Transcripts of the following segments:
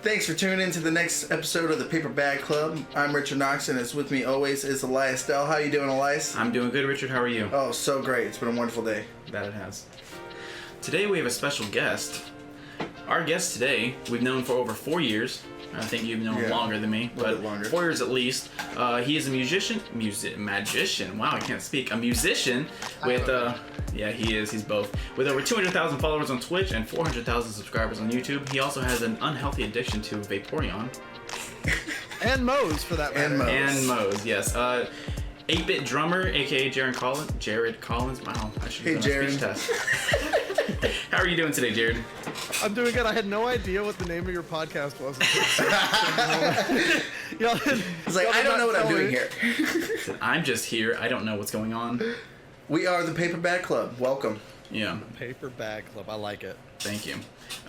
Thanks for tuning in to the next episode of the Paper Bag Club. I'm Richard Knox, and it's with me always is Aliyes Dell. How you doing, Aliyes? I'm doing good, Richard. How are you? Oh, so great. It's been a wonderful day. That it has. Today we have a special guest. Our guest today, we've known for over 4 years. I think you've known him longer than me, but longer. 4 years at least. He is a magician. Wow, I can't speak. A musician with, he is. He's both. With over 200,000 followers on Twitch and 400,000 subscribers on YouTube. He also has an unhealthy addiction to Vaporeon. And Moe's, for that matter. And Moe's, yes. 8-bit drummer, aka Jerod Collins. Wow, I should have done a speech test. How are you doing today, Jerod? I'm doing good. I had no idea what the name of your podcast was. It's like, I don't know what I'm doing here. I'm just here. I don't know what's going on. We are the Paper Bag Club. Welcome. Yeah. Paper Bag Club. I like it. Thank you.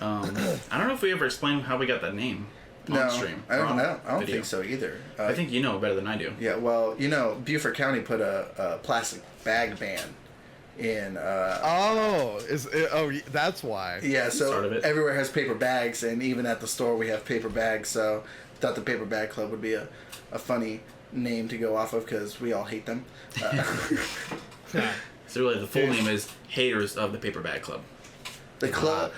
I don't know if we ever explained how we got that name on stream. I don't think so either. I think you know better than I do. Yeah, well, Beaufort County put a plastic bag ban in that's why. Yeah, so everywhere has paper bags, and even at the store we have paper bags, so I thought the Paper Bag Club would be a funny name to go off of because we all hate them. So really the full name is Haters of the Paper Bag Club. The club,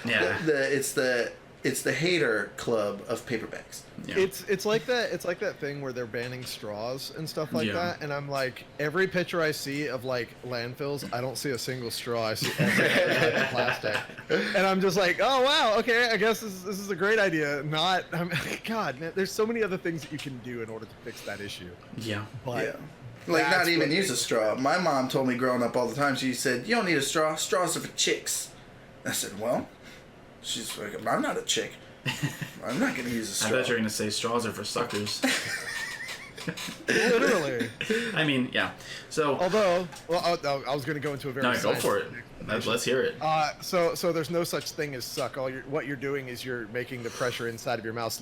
it's the hater club of paper bags. Yeah. It's like that thing where they're banning straws and stuff like that, and I'm like, every picture I see of like landfills, I don't see a single straw. I see every plastic, and I'm just like, oh wow, okay, I guess this is a great idea. God, man, there's so many other things that you can do in order to fix that issue. Yeah, but like not even use a straw. My mom told me growing up all the time. She said, "You don't need a straw. Straws are for chicks." I said, "Well." She's like, I'm not a chick. I'm not going to use a straw. I thought you were going to say straws are for suckers. Literally. I mean, yeah. So. Although, I was going to go into a very. No, go for it. Let's hear it. So there's no such thing as suck. What you're doing is you're making the pressure inside of your mouth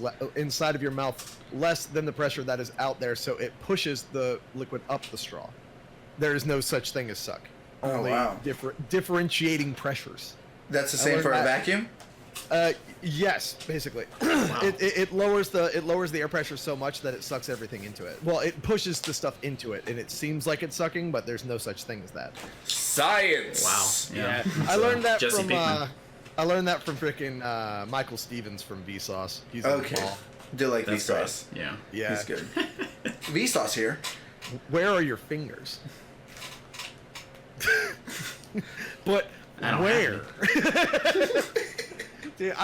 less than the pressure that is out there, so it pushes the liquid up the straw. There is no such thing as suck. Only differentiating pressures. That's the same for a vacuum? Yes, basically. Wow. It lowers the air pressure so much that it sucks everything into it. Well, it pushes the stuff into it, and it seems like it's sucking, but there's no such thing as that. Science. Wow. Yeah. I learned that Jesse from freaking Michael Stevens from Vsauce. He's okay. Do like Vsauce. Yeah. Yeah. He's good. Vsauce here. Where are your fingers? But where? Dude,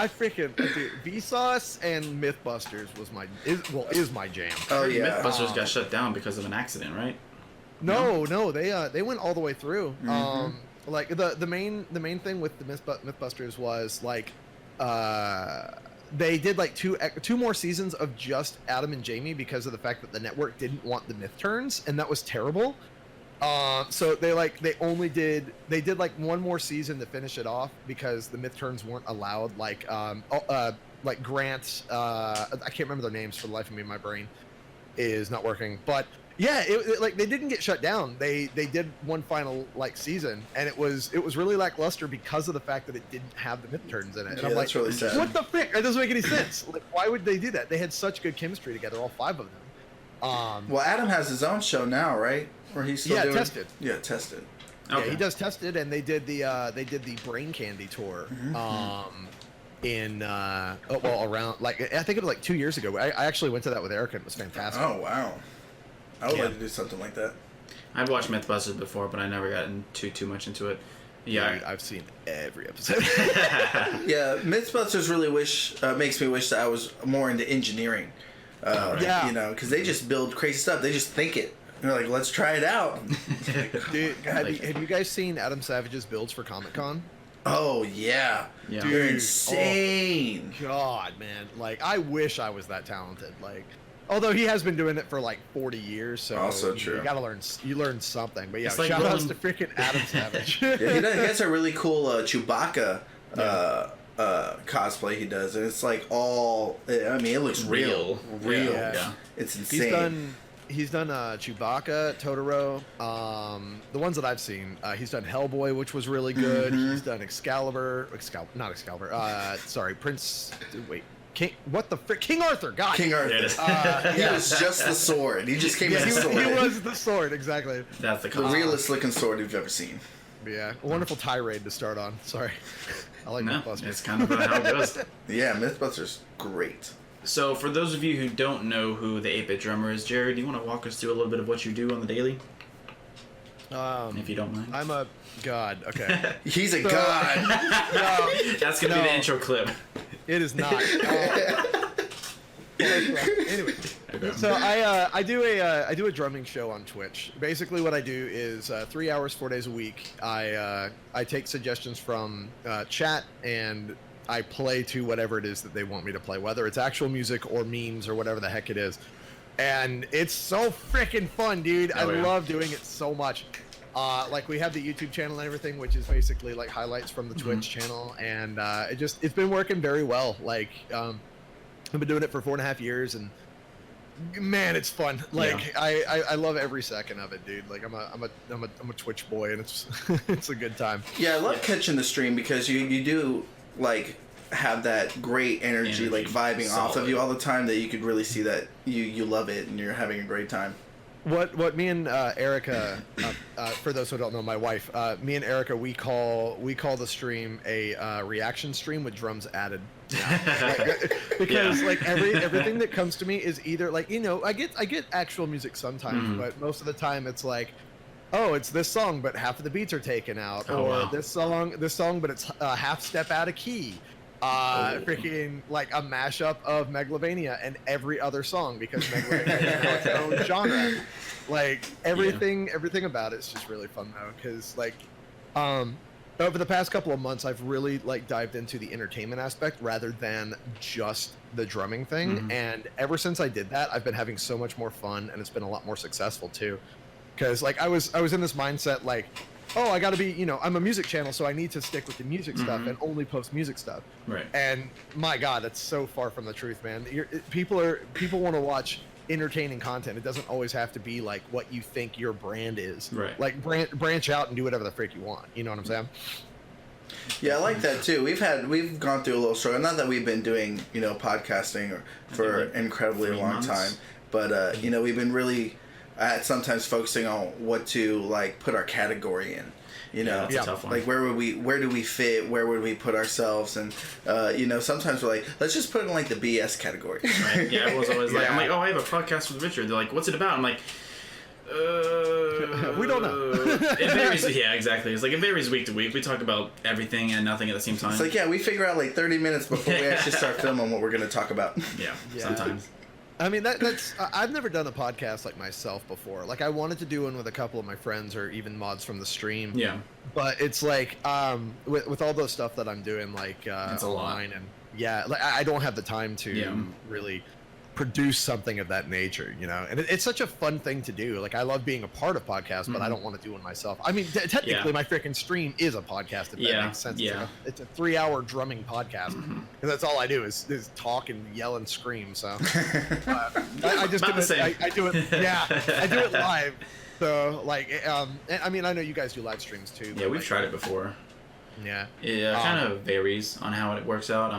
Vsauce and Mythbusters is my jam. Oh yeah. Mythbusters got shut down because of an accident, right? No, they went all the way through. Mm-hmm. Like the main thing with the Mythbusters was like they did like two more seasons of just Adam and Jamie because of the fact that the network didn't want the myth turns, and that was terrible. So they did like one more season to finish it off because the myth turns weren't allowed. Like Grant, I can't remember their names for the life of me. My brain is not working. But yeah, like they didn't get shut down. They did one final like season, and it was really lackluster because of the fact that it didn't have the myth turns in it. And yeah, I'm that's like, really sad. what the frick? It doesn't make any sense. Like, why would they do that? They had such good chemistry together, all five of them. Well, Adam has his own show now, right? Or he's still doing Tested. Yeah, Tested. Okay. Yeah, he does Tested, and they did the Brain Candy tour. Around like I think it was like 2 years ago. I actually went to that with Erica, and it was fantastic. Oh wow, I would like to do something like that. I've watched Mythbusters before, but I never got too much into it. Yeah, dude, I've seen every episode. Yeah, Mythbusters really makes me wish that I was more into engineering. Because they just build crazy stuff. They just think it. They're like, let's try it out. Dude, have you guys seen Adam Savage's builds for Comic-Con? Oh yeah, yeah. Dude, they're insane. Oh, God, man, like I wish I was that talented. Like, although he has been doing it for like 40 years, so also true. You gotta learn. You learn something. But yeah, like shout outs to freaking Adam Savage. Yeah, he has a really cool Chewbacca cosplay he does, and it's like all. I mean, it looks real. Yeah. It's insane. He's done Chewbacca, Totoro. The ones that I've seen, he's done Hellboy, which was really good. Mm-hmm. He's done Excalibur. Not Excalibur. Sorry, Prince. Wait, what the frick? King Arthur. God. King Arthur. He was just the sword. He just came as a sword. He was the sword, exactly. That's the realest looking sword you've ever seen. Yeah, a wonderful tirade to start on. Sorry. I like Mythbusters. It's kind of how it goes. Yeah, Mythbusters, great. So, for those of you who don't know who the 8-Bit Drummer is, Jerod, do you want to walk us through a little bit of what you do on the daily? If you don't mind. I'm a god. Okay. He's a god. No, That's going to be the intro clip. it is not. Anyway, so I do a drumming show on Twitch. Basically, what I do is 3 hours, 4 days a week. I take suggestions from chat and I play to whatever it is that they want me to play, whether it's actual music or memes or whatever the heck it is. And it's so freaking fun, dude. I love doing it so much. Like we have the YouTube channel and everything, which is basically like highlights from the Twitch channel, and it's been working very well. Like I've been doing it for 4.5 years, and man, it's fun. Like I love every second of it, dude. Like I'm a Twitch boy, and it's it's a good time. Yeah, I love catching the stream because you do like have that great energy like vibing off of you all the time, that you could really see that you love it and you're having a great time. What me and Erica, for those who don't know, my wife, me and Erica, we call the stream a reaction stream with drums added. Because like everything that comes to me is either like, you know, I get actual music sometimes, but most of the time it's like, oh, it's this song, but half of the beats are taken out, this song, but it's a half step out of key. Freaking like a mashup of Megalovania and every other song, because Megalovania is now its own genre. Like everything about it's just really fun though, because like over the past couple of months I've really like dived into the entertainment aspect rather than just the drumming thing, and ever since I did that I've been having so much more fun, and it's been a lot more successful too, because like I was in this mindset like, oh, I gotta be, you know, I'm a music channel, so I need to stick with the music stuff and only post music stuff. Right. And my God, that's so far from the truth, man. People want to watch entertaining content. It doesn't always have to be like what you think your brand is. Right. Like branch out and do whatever the frick you want. You know what I'm saying? Yeah, I like that too. We've gone through a little struggle. Not that we've been doing, you know, podcasting for an incredibly long time, but you know, we've been really sometimes focusing on what to like put our category in, you know, that's a tough one. Like where do we fit, where would we put ourselves, and you know, sometimes we're like, let's just put it in like the BS category. Right. Yeah, I was always like, I'm like, oh, I have a podcast with Richard. They're like, what's it about? I'm like, we don't know. It varies. Yeah, exactly. It's like it varies week to week. We talk about everything and nothing at the same time. It's like, yeah, we figure out like 30 minutes before we actually start filming what we're going to talk about. Yeah, sometimes. I mean, that's I've never done a podcast like myself before. Like I wanted to do one with a couple of my friends or even mods from the stream. Yeah. But it's like with all those stuff that I'm doing, like it's online, and like I don't have the time to really produce something of that nature, you know. And it's such a fun thing to do. Like I love being a part of podcasts, but I don't want to do one myself. I mean, technically my freaking stream is a podcast, if that makes sense. Yeah. It's a 3-hour drumming podcast, and that's all I do is talk and yell and scream. So I just do it. I do it. Yeah, I do it live. So like, I mean, I know you guys do live streams too. Yeah, we've tried it before. Yeah. It kind of varies on how it works out.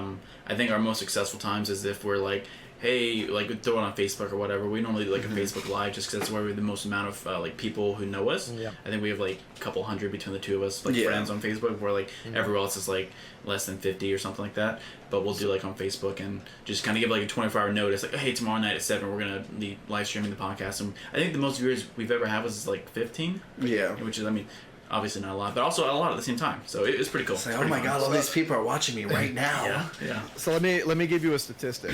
I think our most successful times is if we're like, hey, like throw it on Facebook or whatever. We normally do like a Facebook Live just because that's where we have the most amount of like people who know us. Yeah. I think we have like a couple hundred between the two of us, like friends on Facebook, where like everywhere else is like less than 50 or something like that. But we'll do like on Facebook and just kind of give like a 24-hour notice, like, hey, tomorrow night at 7 we're gonna be live streaming the podcast. And I think the most viewers we've ever had was like 15. Yeah. Which is, I mean, obviously not a lot, but also a lot at the same time. So it's pretty cool. It's like, oh my God, all these people are watching me right now. Yeah. So let me give you a statistic.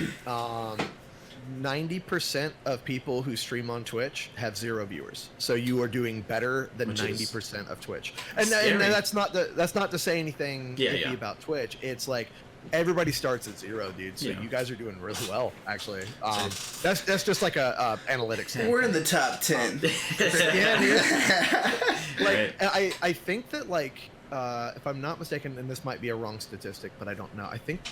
90% of people who stream on Twitch have 0 viewers. So you are doing better than 90% of Twitch. And that's not to say anything iffy about Twitch. It's like everybody starts at 0, dude. So you guys are doing really well, actually. That's just like a analytics thing. We're in the top 10. Yeah, dude. Like I think that like if I'm not mistaken, and this might be a wrong statistic, but I don't know. I think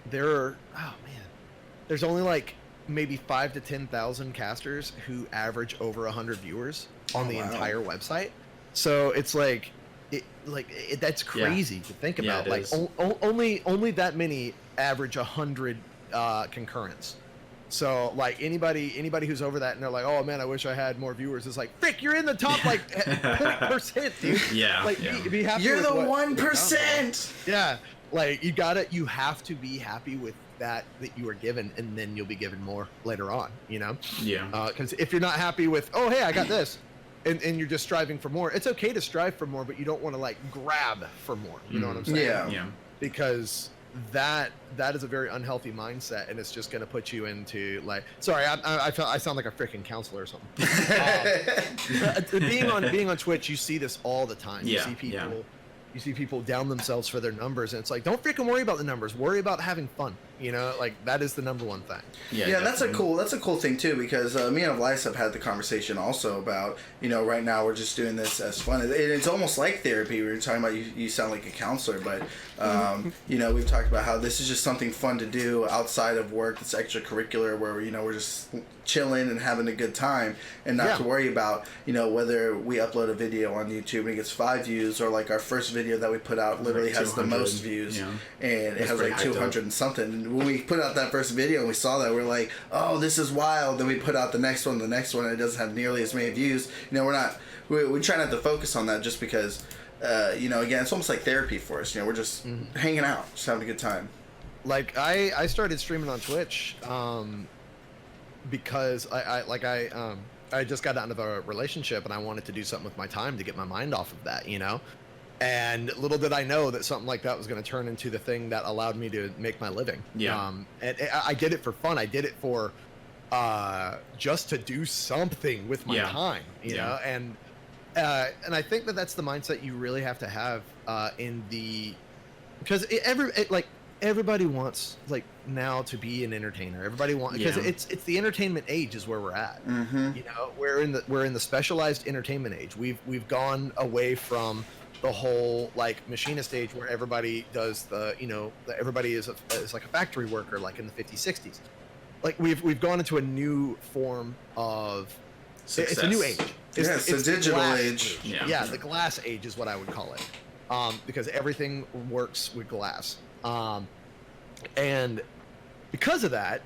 there's only like maybe 5,000 to 10,000 casters who average over 100 viewers on the entire website. So it's like that's crazy to think about. Yeah, like only that many average 100 concurrents. So like anybody who's over that and they're like, oh man, I wish I had more viewers. It's like, frick, you're in the top like 0.%, dude. Yeah. Like be happy. You're with the what, 1%. Yeah. Like you have to be happy with that you are given, and then you'll be given more later on, you know? Yeah. Because if you're not happy with, oh hey, I got this, and you're just striving for more, it's okay to strive for more, but you don't want to like grab for more. You know what I'm saying? Yeah. Because that is a very unhealthy mindset, and it's just going to put you into like, sorry, I sound like a freaking counselor or something. Being on Twitch, you see this all the time. You see people. You see people down themselves for their numbers, and it's like, don't freaking worry about the numbers. Worry about having fun. You know, like that is the number one thing. Yeah, that's a cool thing too, because me and Aliyes have had the conversation also about, you know, right now we're just doing this as fun. It's almost like therapy. We were talking about you sound like a counselor, but you know, we've talked about how this is just something fun to do outside of work. It's extracurricular where, you know, we're just chilling and having a good time, and not to worry about, you know, whether we upload a video on YouTube and it gets 5 views, or like our first video that we put out literally like has the most views, and it has like 200 and something. And when we put out that first video and we saw that, we're like, oh, this is wild. Then we put out the next one, and it doesn't have nearly as many views. You know, we try not to focus on that, just because you know, again, it's almost like therapy for us. You know, we're just hanging out, just having a good time. Like I started streaming on Twitch because I just got out of a relationship, and I wanted to do something with my time to get my mind off of that, you know. And little did I know that something like that was going to turn into the thing that allowed me to make my living. Yeah. And I did it for fun. I did it for just to do something with my time, you know. And I think that's the mindset you really have to have because everybody wants like now to be an entertainer. Everybody wants, because it's the entertainment age is where we're at. You know, we're in the specialized entertainment age. We've gone away from the whole like machinist age where everybody does everybody is like a factory worker, like in the 50s, 60s. Like we've gone into a new form of success. It's a new age. It's the digital age. Yeah, the glass age is what I would call it, because everything works with glass. And because of that,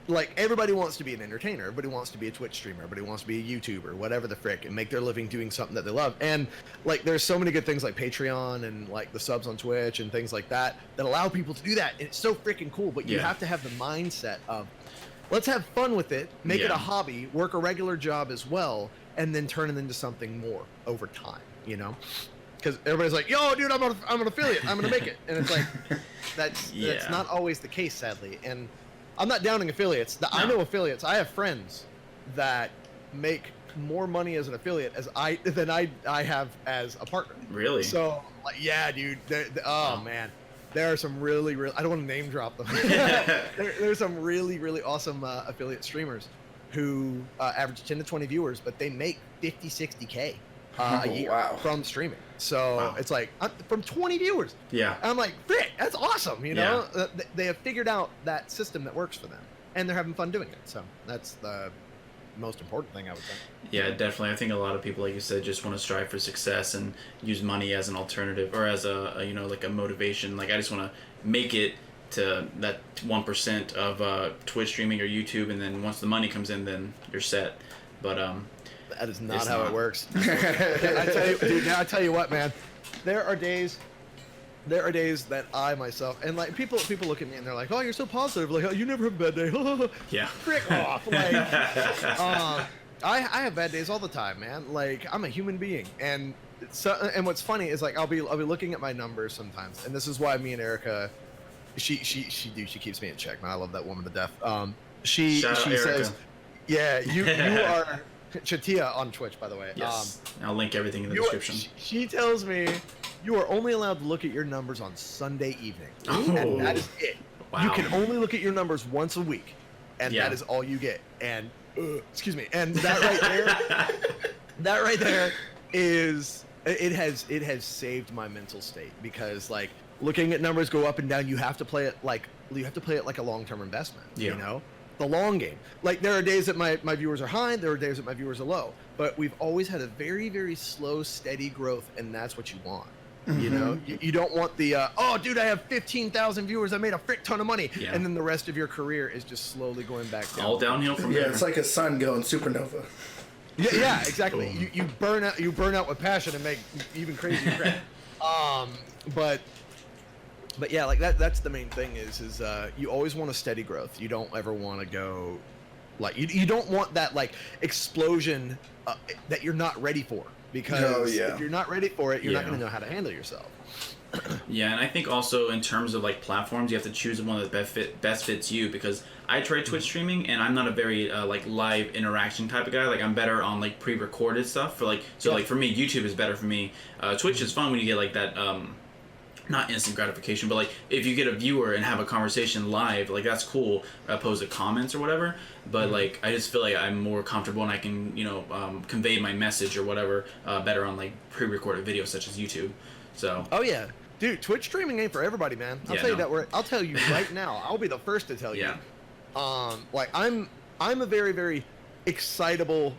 like everybody wants to be an entertainer, everybody wants to be a Twitch streamer, everybody wants to be a YouTuber, whatever the frick, and make their living doing something that they love. And like there's so many good things like Patreon and like the subs on Twitch and things like that allow people to do that. And it's so freaking cool, but you have to have the mindset of, let's have fun with it, make it a hobby, work a regular job as well, and then turn it into something more over time, you know? Because everybody's like, yo, dude, I'm an affiliate, I'm gonna make it. And it's like, that's not always the case, sadly. And I'm not downing affiliates. I know affiliates. I have friends that make more money as an affiliate than I have as a partner. Really? So, like, yeah, dude. Man, there are some really, I don't want to name drop them. There's some really, really awesome affiliate streamers who average 10 to 20 viewers, but they make 50, 60K a year from streaming. So it's like from 20 viewers. Yeah. And I'm like, frick, that's awesome. You know, they have figured out that system that works for them, and they're having fun doing it. So that's the most important thing, I would think. Yeah, definitely. I think a lot of people, like you said, just want to strive for success and use money as an alternative, or as a you know, like a motivation. Like, I just want to make it to that 1% of Twitch streaming or YouTube, and then once the money comes in, then you're set. But that is not how it works. I tell you, dude. Now I tell you what, man. There are days that I myself, and like people look at me and they're like, "Oh, you're so positive. Like, oh, you never have a bad day." Yeah. Frick off. Like, I have bad days all the time, man. Like, I'm a human being, and and what's funny is like I'll be looking at my numbers sometimes, and this is why me and Erica, she keeps me in check, man. I love that woman to death. She says, "Yeah, you are." Chatia on Twitch, by the way. Yes. I'll link everything in the description. She tells me you are only allowed to look at your numbers on Sunday evening. Oh. And that is it. Wow. You can only look at your numbers once a week, and that is all you get. And excuse me. And that right there is it has saved my mental state, because like looking at numbers go up and down, you have to play it like a long-term investment. You know. the long game. Like there are days that my viewers are high, there are days that my viewers are low, but we've always had a very, very slow, steady growth, and that's what you want. You know, you don't want the oh dude, I have 15,000 viewers, I made a frick ton of money, and then the rest of your career is just slowly going back down. All downhill from there. Yeah, it's like a sun going supernova. Yeah, exactly. You burn out with passion and make even crazier crap. But yeah, like that's the main thing is you always want a steady growth. You don't ever want to go like you don't want that like explosion that you're not ready for, because if you're not ready for it, you're not going to know how to handle yourself. Yeah, and I think also in terms of like platforms, you have to choose one that best fits you, because I tried Twitch streaming and I'm not a very like live interaction type of guy. Like I'm better on like pre-recorded stuff for like like for me YouTube is better for me. Twitch is fun when you get like that not instant gratification, but like if you get a viewer and have a conversation live, like that's cool, opposed to comments or whatever. But like I just feel like I'm more comfortable and I can convey my message or whatever better on like pre-recorded videos such as YouTube. So yeah, dude, Twitch streaming ain't for everybody, man. I'll tell you right now. I'll be the first to tell you. Like I'm a very, very excitable,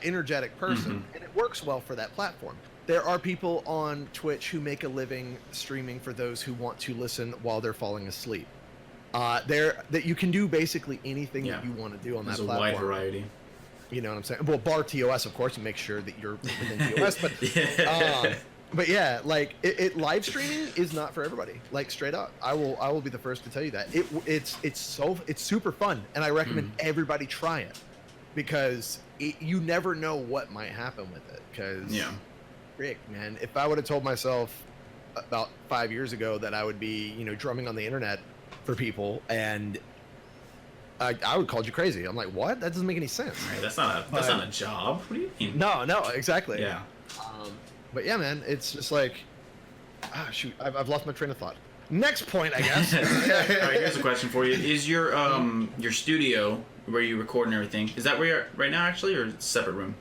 energetic person, and it works well for that platform. There are people on Twitch who make a living streaming for those who want to listen while they're falling asleep. That you can do basically anything that you want to do on that platform. There's a wide variety. You know what I'm saying? Well, bar TOS, of course, and make sure that you're within TOS. But yeah, like it live streaming is not for everybody. Like straight up, I will be the first to tell you that it's super fun, and I recommend everybody try it, because you never know what might happen with it. Because Rick, man, if I would have told myself about 5 years ago that I would be drumming on the internet for people, and I would call you crazy. I'm like, what? That doesn't make any sense. Right, that's not a job. What do you mean? No, exactly. Yeah. But yeah, man, it's just like, shoot, I've lost my train of thought. Next point, I guess. All right, here's a question for you: is your studio where you record and everything, is that where you're right now, actually, or a separate room?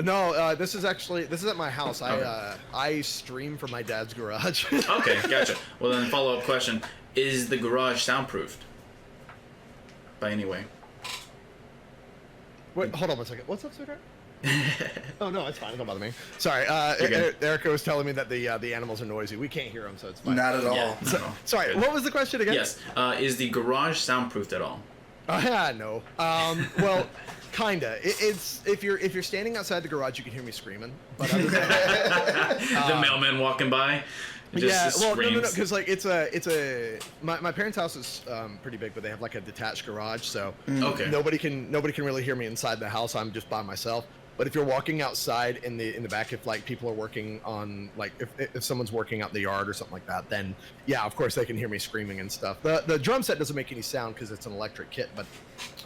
No, this is at my house. Okay. I stream from my dad's garage. Okay, gotcha. Well, then follow-up question: is the garage soundproofed? By any way? Wait, hold on one second. What's up, sweetheart? Oh no, it's fine. Don't bother me. Sorry, Erica was telling me that the animals are noisy. We can't hear them, so it's fine. Not at all. Yeah, sorry, good. What was the question again? Yes. Is the garage soundproofed at all? No. Well, kinda. It's if you're standing outside the garage, you can hear me screaming. But other than that, the mailman walking by. No, because like my parents' house is pretty big, but they have like a detached garage, so nobody can really hear me inside the house. I'm just by myself. But if you're walking outside in the back, if like people are working on like if someone's working out in the yard or something like that, then yeah, of course they can hear me screaming and stuff. The drum set doesn't make any sound because it's an electric kit, but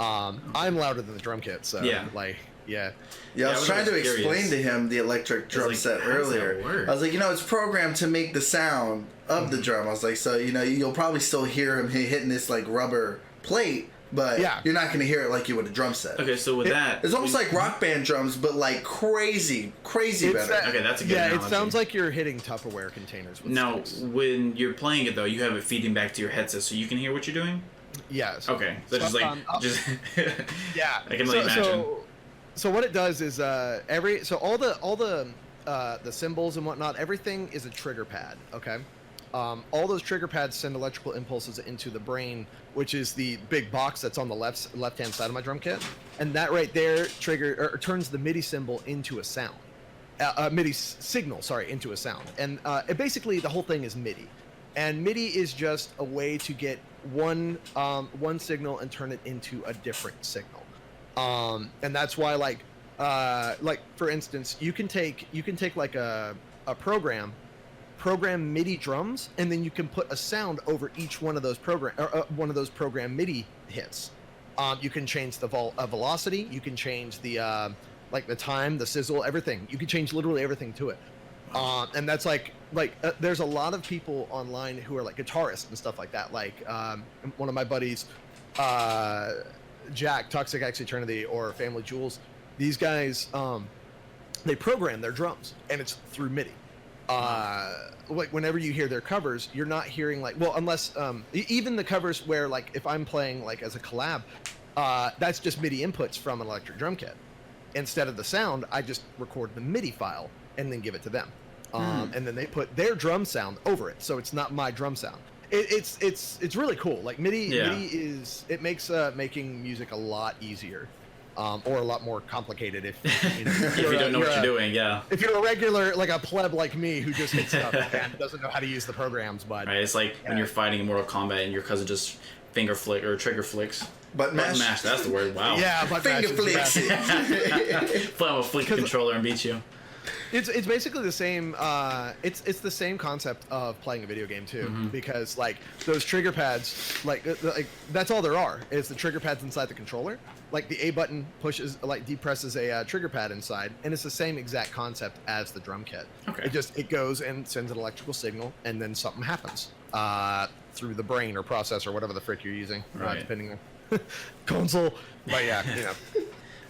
I'm louder than the drum kit, so Yeah, I was trying to explain to him the electric drum set earlier. I was like, it's programmed to make the sound of the drum. I was like, so you'll probably still hear him hitting this like rubber plate, but you're not going to hear it like you would a drum set. Okay, so with that, it's almost like Rock Band drums, but like crazy better. Okay, that's a good analogy. It sounds like you're hitting Tupperware containers. With now, sticks. when you're playing it though, you have it feeding back to your headset, so you can hear what you're doing. Yes. Okay, so just I can only imagine. So what it does is all the cymbals and whatnot, everything is a trigger pad. Okay. All those trigger pads send electrical impulses into the brain, which is the big box that's on the left-hand side of my drum kit, and that right there turns the MIDI symbol into a sound, MIDI signal, into a sound, and basically the whole thing is MIDI, and MIDI is just a way to get one signal and turn it into a different signal, and that's why like for instance, you can take like a program MIDI drums, and then you can put a sound over each one of those program MIDI hits. You can change the velocity, you can change the the time, the sizzle, everything. You can change literally everything to it. And that's there's a lot of people online who are like guitarists and stuff like that. Like one of my buddies, Jack, Toxic X Eternity, or Family Jewels. These guys, they program their drums, and it's through MIDI. like whenever you hear their covers, you're not hearing like, well, unless even the covers where like if I'm playing like as a collab, that's just MIDI inputs from an electric drum kit. Instead of the sound, I just record the MIDI file and then give it to them, and then they put their drum sound over it, so it's not my drum sound. It's really cool. Like MIDI it makes making music a lot easier. Or a lot more complicated if if you don't know what you're doing, yeah. If you're a regular, like a pleb like me who just hits stuff and doesn't know how to use the programs, but... Right, it's like when you're fighting in Mortal Kombat and your cousin just finger flick or trigger flicks. Button mash, that's the word, wow. Yeah, finger flicks. Play with a flick controller and beat you. It's basically the same. It's the same concept of playing a video game too, because like those trigger pads, like that's all there are is the trigger pads inside the controller. Like the A button pushes, like depresses a trigger pad inside, and it's the same exact concept as the drum kit. Okay. It goes and sends an electrical signal, and then something happens through the brain or processor, whatever the frick you're using, depending on console. But yeah, you know.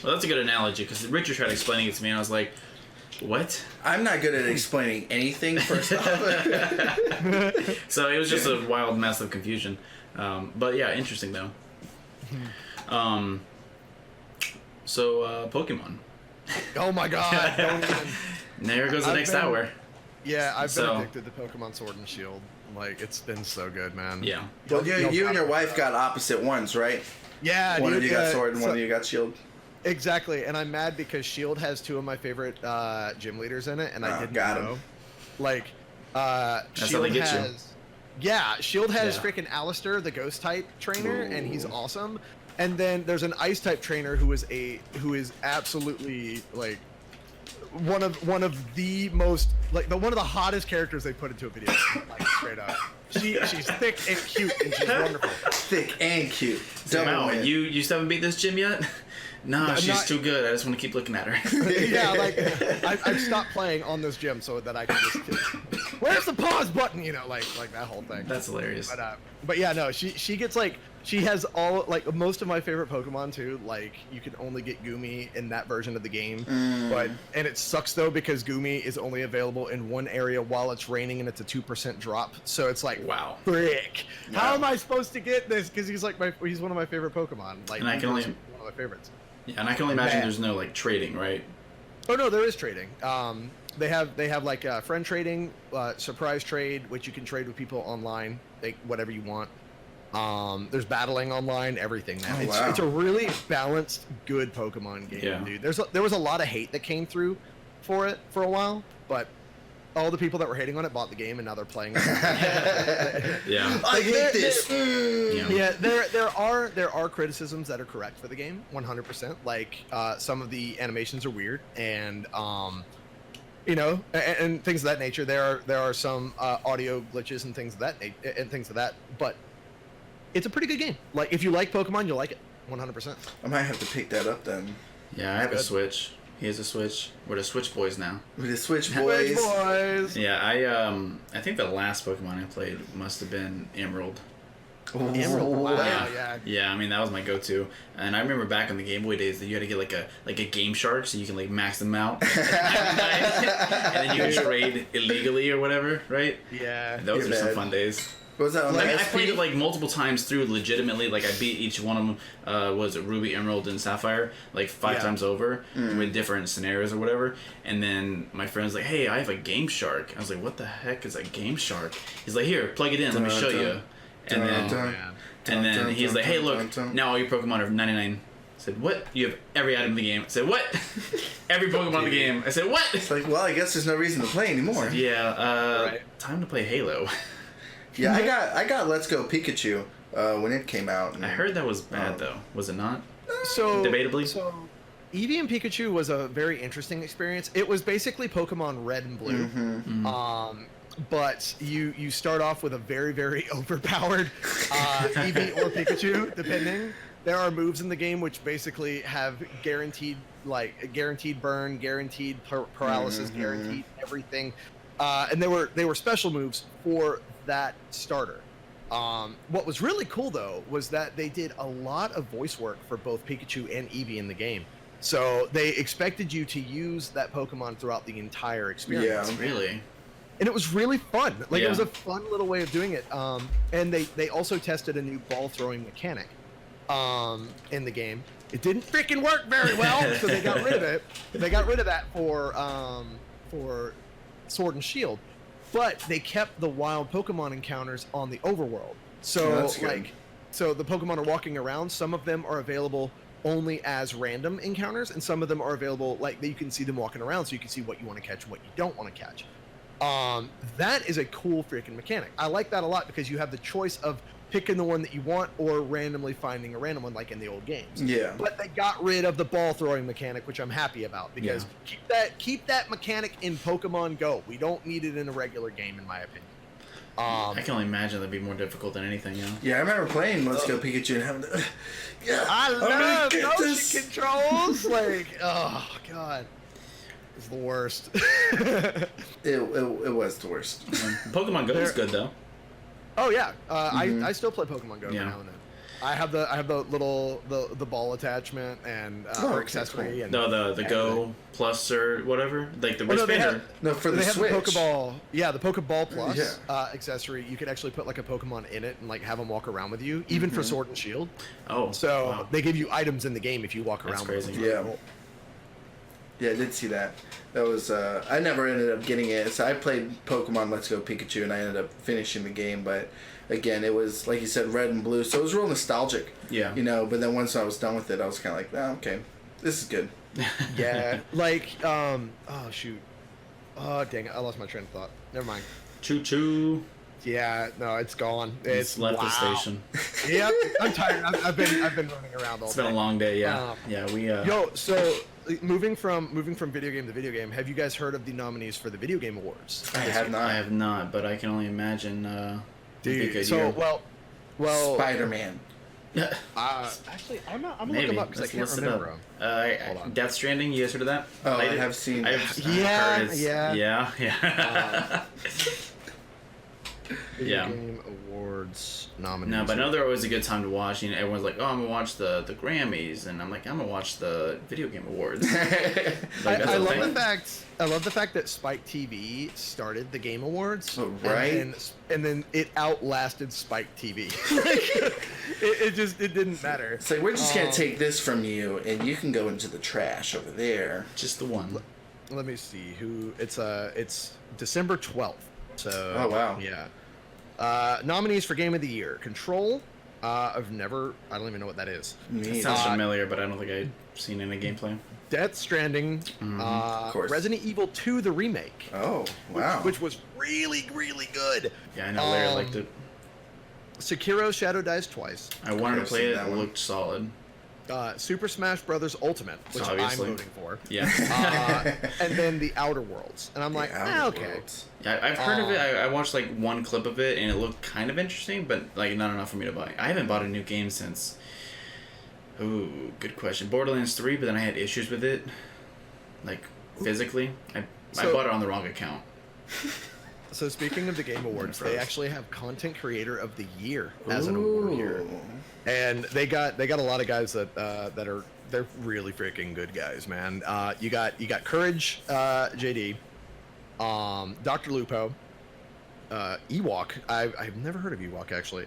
Well, that's a good analogy because Richard tried explaining it to me, and I was like, what? I'm not good at explaining anything, first off. So it was just a wild mess of confusion. But yeah, interesting though. So Pokemon. Oh my god, don't even. There goes the next hour. Yeah, I've been addicted to Pokemon Sword and Shield. Like, it's been so good, man. Yeah. Well, you and your wife got opposite ones, right? Yeah, One of you got Sword and one of you got Shield. Exactly, and I'm mad because Shield has two of my favorite gym leaders in it, and I didn't know. Like, Shield has... Yeah, Shield has freaking Alistair, the Ghost type trainer, and he's awesome. And then there's an Ice type trainer who is absolutely like one of the most like one of the hottest characters they put into a video game, like straight up. She's thick and cute and she's wonderful. Thick and cute. Wow, you still haven't beat this gym yet? No, she's too good. I just want to keep looking at her. Yeah, like I've stopped playing on this gym so that I can just where's the pause button? You know, like that whole thing. That's hilarious. But yeah, no, she gets like she has all like most of my favorite Pokemon too. Like you can only get Goomy in that version of the game, and it sucks though because Goomy is only available in one area while it's raining and it's a 2% drop. So it's like wow, frick. Wow. How am I supposed to get this? Because he's like he's one of my favorite Pokemon. Like and I can only one of my favorites. Yeah, and I can only imagine there's no like trading, right? Oh no, there is trading. They have like friend trading, surprise trade, which you can trade with people online, like whatever you want. There's battling online, everything now. It's a really balanced, good Pokemon game, dude. There was a lot of hate that came through for it for a while, but all the people that were hating on it bought the game and now they're playing it. Yeah. I hate this. Yeah, there are criticisms that are correct for the game, 100%. Like some of the animations are weird and you know, and things of that nature. There are some audio glitches and things of that but it's a pretty good game. Like if you like Pokemon, you'll like it 100%. I might have to pick that up then. Yeah, I have a Switch. He has a Switch. We're the Switch boys now. We're the Switch boys. Yeah, I think the last Pokemon I played must have been Emerald. Oh, Emerald. Wow. Yeah. I mean that was my go-to, and I remember back in the Game Boy days that you had to get like a Game Shark so you can like max them out, and then you can trade illegally or whatever, right? Yeah. Those are some fun days. Was that on I played it like multiple times through legitimately. Like I beat each one of them. Was it Ruby, Emerald, and Sapphire like 5 times over with different scenarios or whatever. And then my friend's like, "Hey, I have a Game Shark." I was like, "What the heck is a Game Shark?" He's like, "Here, plug it in. Let me show you." And then he's like, "Hey, look, now all your Pokemon are 99." I said, "What? You have every item in the game." I said, "What?" Every Pokemon in the game. I said, "What?" It's like, well, I guess there's no reason to play anymore. Yeah. Time to play Halo. Yeah, I got Let's Go Pikachu when it came out. And I heard that was bad though. Was it not? So debatably. So Eevee and Pikachu was a very interesting experience. It was basically Pokemon Red and Blue. But you start off with a very, very overpowered Eevee or Pikachu, depending. There are moves in the game which basically have guaranteed burn, guaranteed paralysis, guaranteed everything. And they were special moves for that starter. What was really cool though was that they did a lot of voice work for both Pikachu and Eevee in the game. So they expected you to use that Pokemon throughout the entire experience. Yeah, really. and it was really fun. Like it was Yeah. a fun little way of doing it. And they also tested a new ball throwing mechanic in the game. It didn't freaking work very well, so they got rid of it. They got rid of that for Sword and Shield, but they kept the wild Pokemon encounters on the overworld. So Oh, that's good. like, so the Pokemon are walking around. Some of them are available only as random encounters, and some of them are available like that you can see them walking around, so you can see what you want to catch and what you don't want to catch. That is a cool freaking mechanic. I like that a lot because you have the choice of picking the one that you want or randomly finding a random one like in the old games. Yeah. But they got rid of the ball throwing mechanic, which I'm happy about because keep that mechanic in Pokemon Go. We don't need it in a regular game, in my opinion. I can only imagine that'd be more difficult than anything, Yeah, I remember playing Let's Go Pikachu and having to. I I'm gonna love get motion this. controls. Like, oh god, it's the worst. It was the worst. Pokemon Go is good though. Oh yeah, I still play Pokemon Go every Yeah. now and then. I have the little the ball attachment and okay, accessory cool. and The Go Plus or whatever, like the Oh, no, they wristband. have- No, for the they have Switch. the Pokeball. Yeah, the Pokeball Plus Yeah. accessory. You could actually put like a Pokemon in it and like have them walk around with you, even for Sword and Shield. Oh, So wow. they give you items in the game if you walk That's around with crazy. them. Yeah. Yeah, I did see that. That was I never ended up getting it. So I played Pokemon Let's Go Pikachu and I ended up finishing the game, but again, it was like you said, red and blue, so it was real nostalgic. Yeah. You know, but then once I was done with it, I was kind of like, oh, okay, this is good. Yeah, like oh shoot, oh dang it, I lost my train of thought. Never mind. Choo choo. Yeah, no, it's gone. It's left the wow. station. Yep, I'm tired. I've been running around all It's day. been a long day. Yeah. Yeah. We. Yo, so moving from video game to video game, have you guys heard of the nominees for the Video Game Awards? I have not. I have not, but I can only imagine. It'd be a Dude, good so year. well, Spider-Man. actually, I'm gonna look Maybe. them up because I Let's can't list it remember up. them. Hold on. Death Stranding. You guys heard of that? Oh, Played I it? have seen. I've Yeah, heard it's- yeah. Yeah. Video Yeah. Game Awards nominees. No, but I know they're always a good time to watch. You know, everyone's like, "Oh, I'm gonna watch the Grammys," and I'm like, "I'm gonna watch the Video Game Awards." Like, that's I a love thing. the fact that Spike TV started the Game Awards, Oh, right. And then it outlasted Spike TV. it didn't matter. It's like, we're just going to take this from you, and you can go into the trash over there. Just the one. Let me see who it's December 12th. So Oh, wow. Yeah. Nominees for Game of the Year: Control. I don't even know what that is. It Me sounds Uh, familiar, but I don't think I've seen any gameplay. Death Stranding. Of course. Resident Evil 2: The Remake. Oh, wow. Which was really good. Yeah, I know Larry liked it. Sekiro: Shadow Dies Twice. I wanted to I've play seen it. that It one. looked solid. Super Smash Brothers Ultimate, which Obviously. I'm voting for. Yeah. And then The Outer Worlds. And I'm like, The Outer okay. Worlds. Yeah, I've heard of it. I watched like one clip of it, and it looked kind of interesting, but like not enough for me to buy. I haven't bought a new game since. Ooh, good question. Borderlands 3, but then I had issues with it, like physically. I So- bought it on the wrong account. So speaking of the Game Awards, they Froze. actually have Content Creator of the Year as an award here. And they got a lot of guys that they're really freaking good guys, man. You got Courage, JD, Dr. Lupo, Ewok. I've never heard of Ewok actually.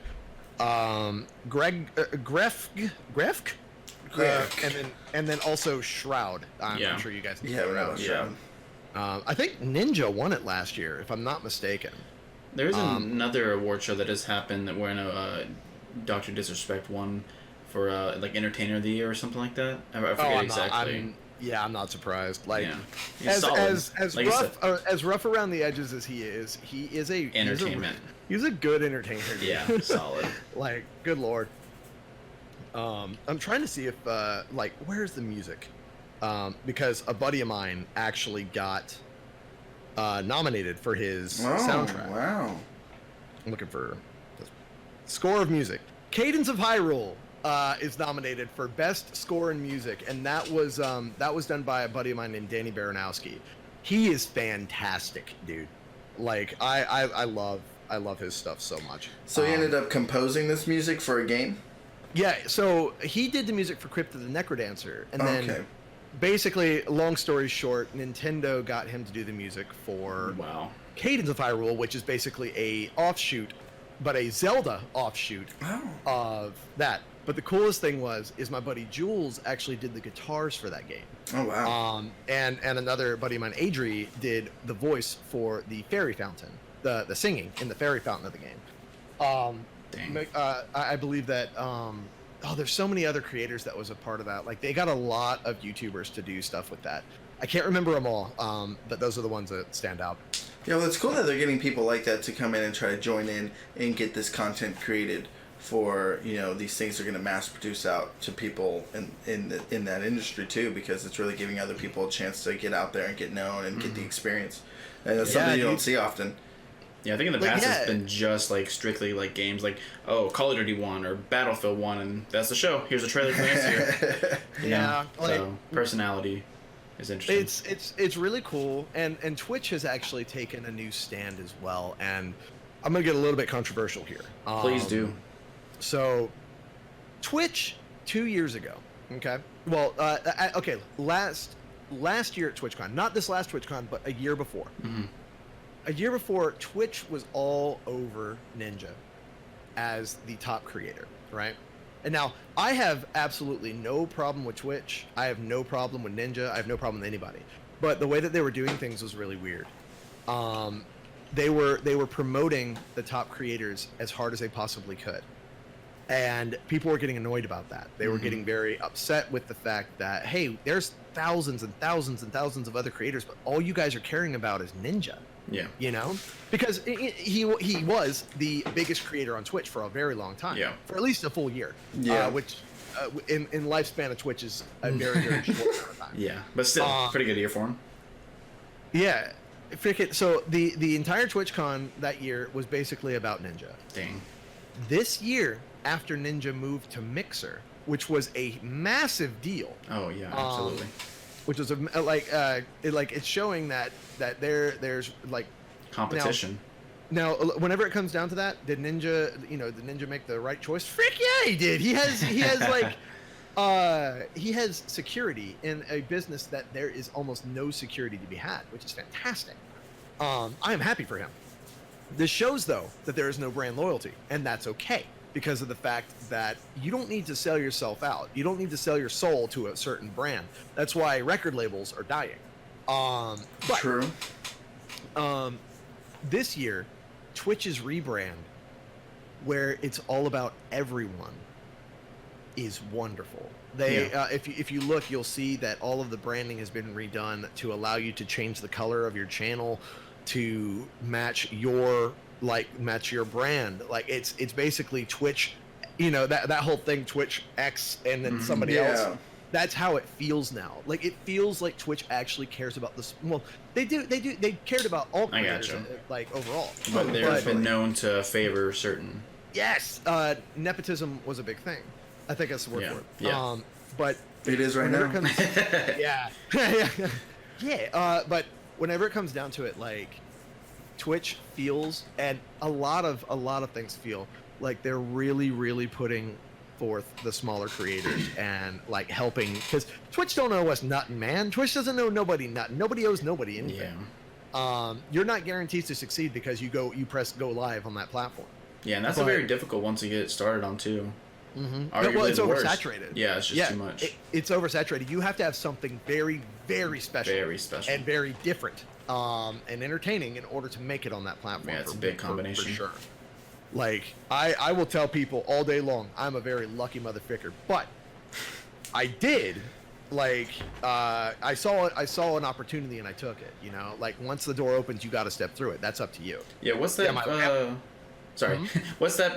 Grefk, and then also Shroud. Yeah. I'm sure you guys know Yeah, Shroud. Yeah. I think Ninja won it last year, if I'm not mistaken. There's another award show that has happened that where Dr. Disrespect won for like Entertainer of the Year or something like that. I forget I'm exactly. I'm not surprised. Like, Yeah. He's solid. as Like you said. rough as rough around the edges as he is a Entertainment. He's a good entertainer. Dude. Yeah, solid. Like, good lord. I'm trying to see if like where's the music, because a buddy of mine actually got nominated for his soundtrack. Wow. I'm looking for the score of music. Cadence of Hyrule is nominated for best score in music, and that was done by a buddy of mine named Danny Baranowski. He is fantastic, dude. Like I love his stuff so much. So he ended up composing this music for a game? Yeah, so he did the music for Crypt of the Necrodancer, and then Okay. basically, long story short, Nintendo got him to do the music for Wow. Cadence of Hyrule, which is basically a offshoot, but a Zelda offshoot of that. But the coolest thing is my buddy Jules actually did the guitars for that game. Oh wow! And another buddy of mine, Adri, did the voice for the fairy fountain, the singing in the fairy fountain of the game. Dang. I believe that. There's so many other creators that was a part of that. Like they got a lot of YouTubers to do stuff with that. I can't remember them all, but those are the ones that stand out. Yeah, well, it's cool that they're getting people like that to come in and try to join in and get this content created for, these things are going to mass produce out to people in that industry too, because it's really giving other people a chance to get out there and get known and get the experience. And that's something you don't see often. Yeah, I think in the past it's been just like strictly like games like, Call of Duty 1 or Battlefield 1, and that's the show. Here's a trailer for next year. So personality is interesting. It's really cool, and Twitch has actually taken a new stand as well, and I'm gonna get a little bit controversial here. Please do. So, Twitch 2 years ago. Okay. Well, last year at TwitchCon, not this last TwitchCon, but a year before. Mm-hmm. A year before, Twitch was all over Ninja as the top creator, right? And now, I have absolutely no problem with Twitch. I have no problem with Ninja. I have no problem with anybody. But the way that they were doing things was really weird. They were promoting the top creators as hard as they possibly could. And people were getting annoyed about that. They were getting very upset with the fact that, hey, there's thousands and thousands and thousands of other creators, but all you guys are caring about is Ninja. Yeah. Because he was the biggest creator on Twitch for a very long time. Yeah. For at least a full year. Yeah. Which in lifespan of Twitch is a very, very short amount of time. Yeah. But still, pretty good year for him. Yeah. So the entire TwitchCon that year was basically about Ninja. Dang. This year, after Ninja moved to Mixer, which was a massive deal. Oh yeah, absolutely. Which was it's showing that there's like competition. Now, whenever it comes down to that, did Ninja make the right choice? Frick yeah, he did. He has he has security in a business that there is almost no security to be had, which is fantastic. I am happy for him. This shows, though, that there is no brand loyalty, and that's okay because of the fact that you don't need to sell yourself out. You don't need to sell your soul to a certain brand. That's why record labels are dying. True. This year, Twitch's rebrand, where it's all about everyone, is wonderful. If you look, you'll see that all of the branding has been redone to allow you to change the color of your channel to match your brand. Like it's basically Twitch, that whole thing, Twitch X and then somebody else. That's how it feels now. Like it feels like Twitch actually cares about this. Well, they cared about all creators, like overall. But they've been known to favor certain. Yes, nepotism was a big thing. I think that's the word for it. Yeah. But it is right now. But whenever it comes down to it, like Twitch feels, and a lot of things feel like they're really, really putting forth the smaller creators and like helping, because Twitch don't know us nutting, man. Twitch doesn't know nobody nutting. Nobody owes nobody anything. Yeah. You're not guaranteed to succeed because you press go live on that platform. Yeah, and that's a very difficult one to get started on too. Mm-hmm. Well, it's oversaturated. Yeah, it's just too much. It's oversaturated. You have to have something very, very special. Very special. And very different and entertaining in order to make it on that platform. Yeah, it's a big combination. For sure. Like, I will tell people all day long, I'm a very lucky motherfucker. But I did, I saw an opportunity and I took it, Like, once the door opens, you got to step through it. That's up to you. Yeah, what's that? Sorry. Mm-hmm. What's that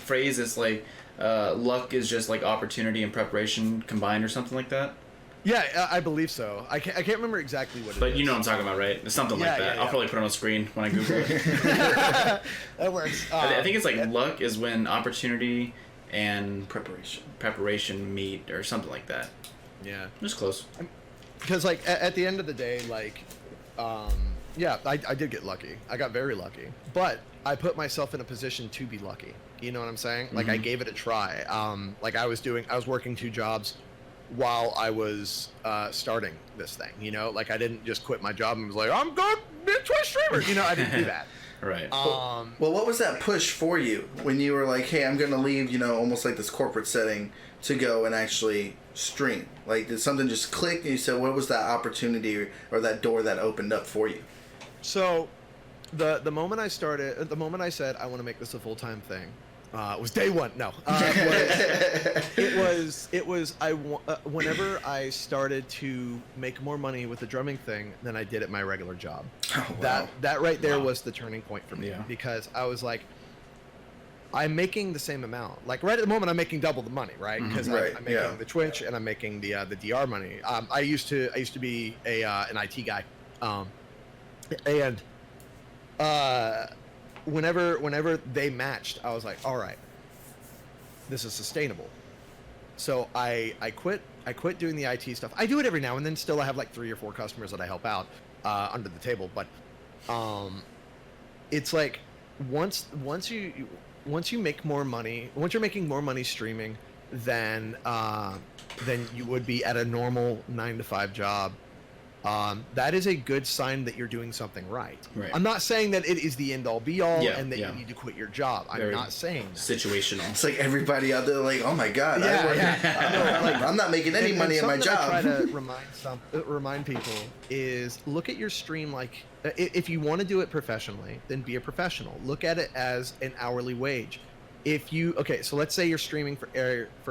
phrase? It's like, luck is just like opportunity and preparation combined or something like that? Yeah, I believe so. I can't remember exactly what it is. But you know what I'm talking about, right? It's something like that. I'll probably put it on the screen when I Google it. That works. I think it's like luck is when opportunity and preparation meet or something like that. Yeah. Just close. Because like at the end of the day, like, I did get lucky. I got very lucky. But I put myself in a position to be lucky. You know what I'm saying? Like I gave it a try. Like I was working 2 jobs while I was starting this thing, Like I didn't just quit my job and was like, I'm good, bitch, Twitch streamer. You know, I didn't do that. Right. Well, what was that push for you when you were like, hey, I'm going to leave, you know, almost like this corporate setting to go and actually stream? Like, did something just click and you said, what was that opportunity or that door that opened up for you? So, the moment I started, the moment I said I want to make this a full-time thing, was day one. No, it was whenever I started to make more money with the drumming thing than I did at my regular job. Oh, wow. That right there was the turning point for me, Yeah. because I was like, I'm making the same amount. Like right at the moment, I'm making double the money, right? Because Right, I'm making the Twitch and I'm making the DR money. I used to be an IT guy, and whenever they matched, I was like, all right, this is sustainable. So I quit doing the IT stuff. I do it every now and then. Still, I have like 3 or 4 customers that I help out under the table. But it's like once you make more money, once you're making more money streaming than you would be at a normal 9-to-5 job, that is a good sign that you're doing something right. I'm not saying that it is the end all be all and that you need to quit your job. I'm not saying that. Situational. It's like everybody out there like, oh my God, I'm not making any money in my job. I try to remind people is look at your stream like, if you want to do it professionally, then be a professional. Look at it as an hourly wage. So let's say you're streaming for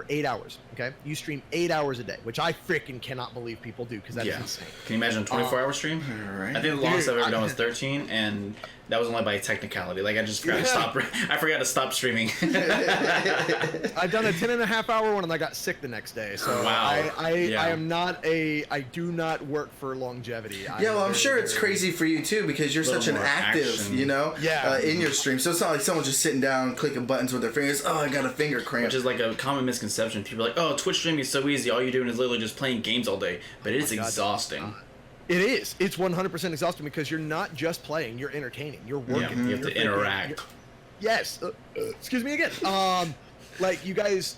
8 hours, okay? You stream 8 hours a day, which I freaking cannot believe people do, because that's insane. Can you imagine a 24-hour stream? Right. I think the longest I've ever done was 13, and that was only by technicality. Like, I just forgot to stop. I forgot to stop streaming. I've done a 10.5-hour one, and I got sick the next day. So wow. I do not work for longevity. I'm sure it's crazy for you too, because you're such an active, action. you know, in your stream. So it's not like someone just sitting down clicking buttons with their fingers. Oh, I got a finger cramp. Which is like a common misconception. People are like, oh, Twitch streaming is so easy. All you're doing is literally just playing games all day. But it is exhausting. It is. It's 100% exhausting, because you're not just playing. You're entertaining. You're working. You have to interact. Yes. Excuse me again. Like you guys,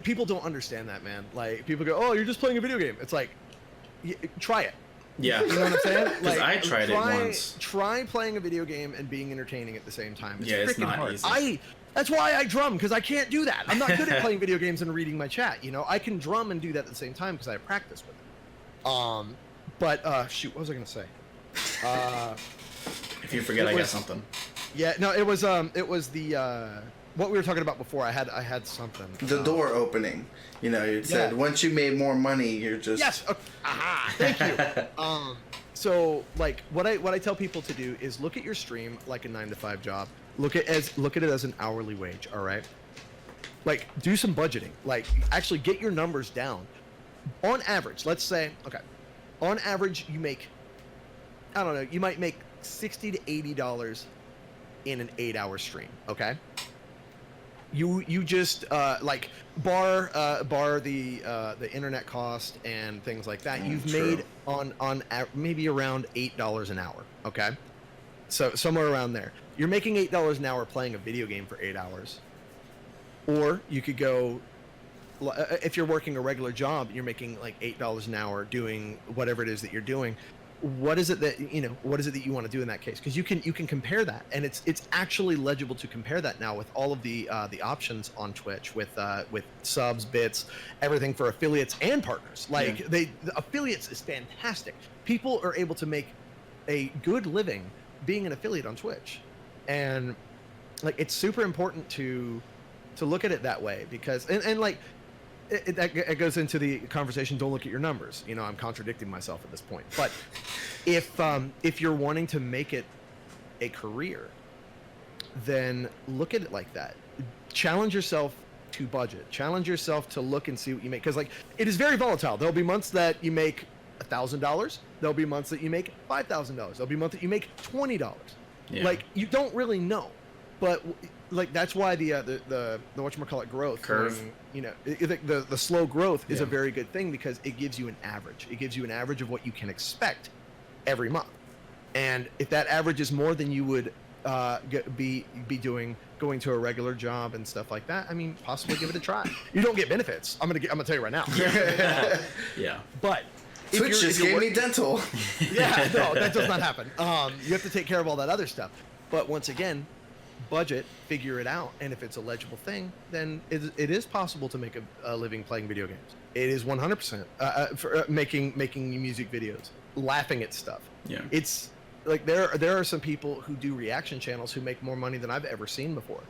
people don't understand that, man. Like people go, "Oh, you're just playing a video game." It's like, try it. Yeah. You know what I'm saying? Because I tried it once. Try playing a video game and being entertaining at the same time. It's it's freaking not hard. easy. That's why I drum, because I can't do that. I'm not good at playing video games and reading my chat. You know, I can drum and do that at the same time because I have practice with it. Shoot, what was I gonna say? If you forget, I got something. Yeah, no, it was the what we were talking about before. I had something. The door opening. You know, you said once you made more money, you're just yes. Thank you. So like what I tell people to do is look at your stream like a 9-to-5 job. Look at it as an hourly wage. All right. Like do some budgeting. Like actually get your numbers down. On average, let's say, on average you make, I don't know, you might make $60 to $80 in an 8-hour stream, okay? You just like bar the internet cost and things like that. You've made on maybe around $8 an hour, okay? So somewhere around there. You're making $8 an hour playing a video game for 8 hours. Or you could go, if you're working a regular job, you're making like $8 an hour doing whatever it is that you're doing. What is it that you want to do in that case? Because you can compare that, and it's actually legible to compare that now with all of the options on Twitch with subs, bits, everything for affiliates and partners. Like the affiliates is fantastic. People are able to make a good living being an affiliate on Twitch, and like it's super important to look at it that way, because and like. It goes into the conversation. Don't look at your numbers. You know, I'm contradicting myself at this point. But if you're wanting to make it a career, then look at it like that. Challenge yourself to budget. Challenge yourself to look and see what you make. Because like it is very volatile. There'll be months that you make $1,000. There'll be months that you make $5,000. There'll be months that you make $20. Yeah. Like you don't really know, but. Like that's why the whatchamacallit growth curve, the slow growth is a very good thing, because it gives you an average. It gives you an average of what you can expect every month, and if that average is more than you would be doing going to a regular job and stuff like that, I mean, possibly give it a try. You don't get benefits. I'm gonna tell you right now. Yeah. But Twitch just gave me dental. Yeah, no, that does not happen. You have to take care of all that other stuff. But once again, budget, figure it out, and if it's a legible thing, then it is possible to make a living playing video games. It is 100% for making music videos, laughing at stuff. Yeah. It's like there are some people who do reaction channels who make more money than I've ever seen before.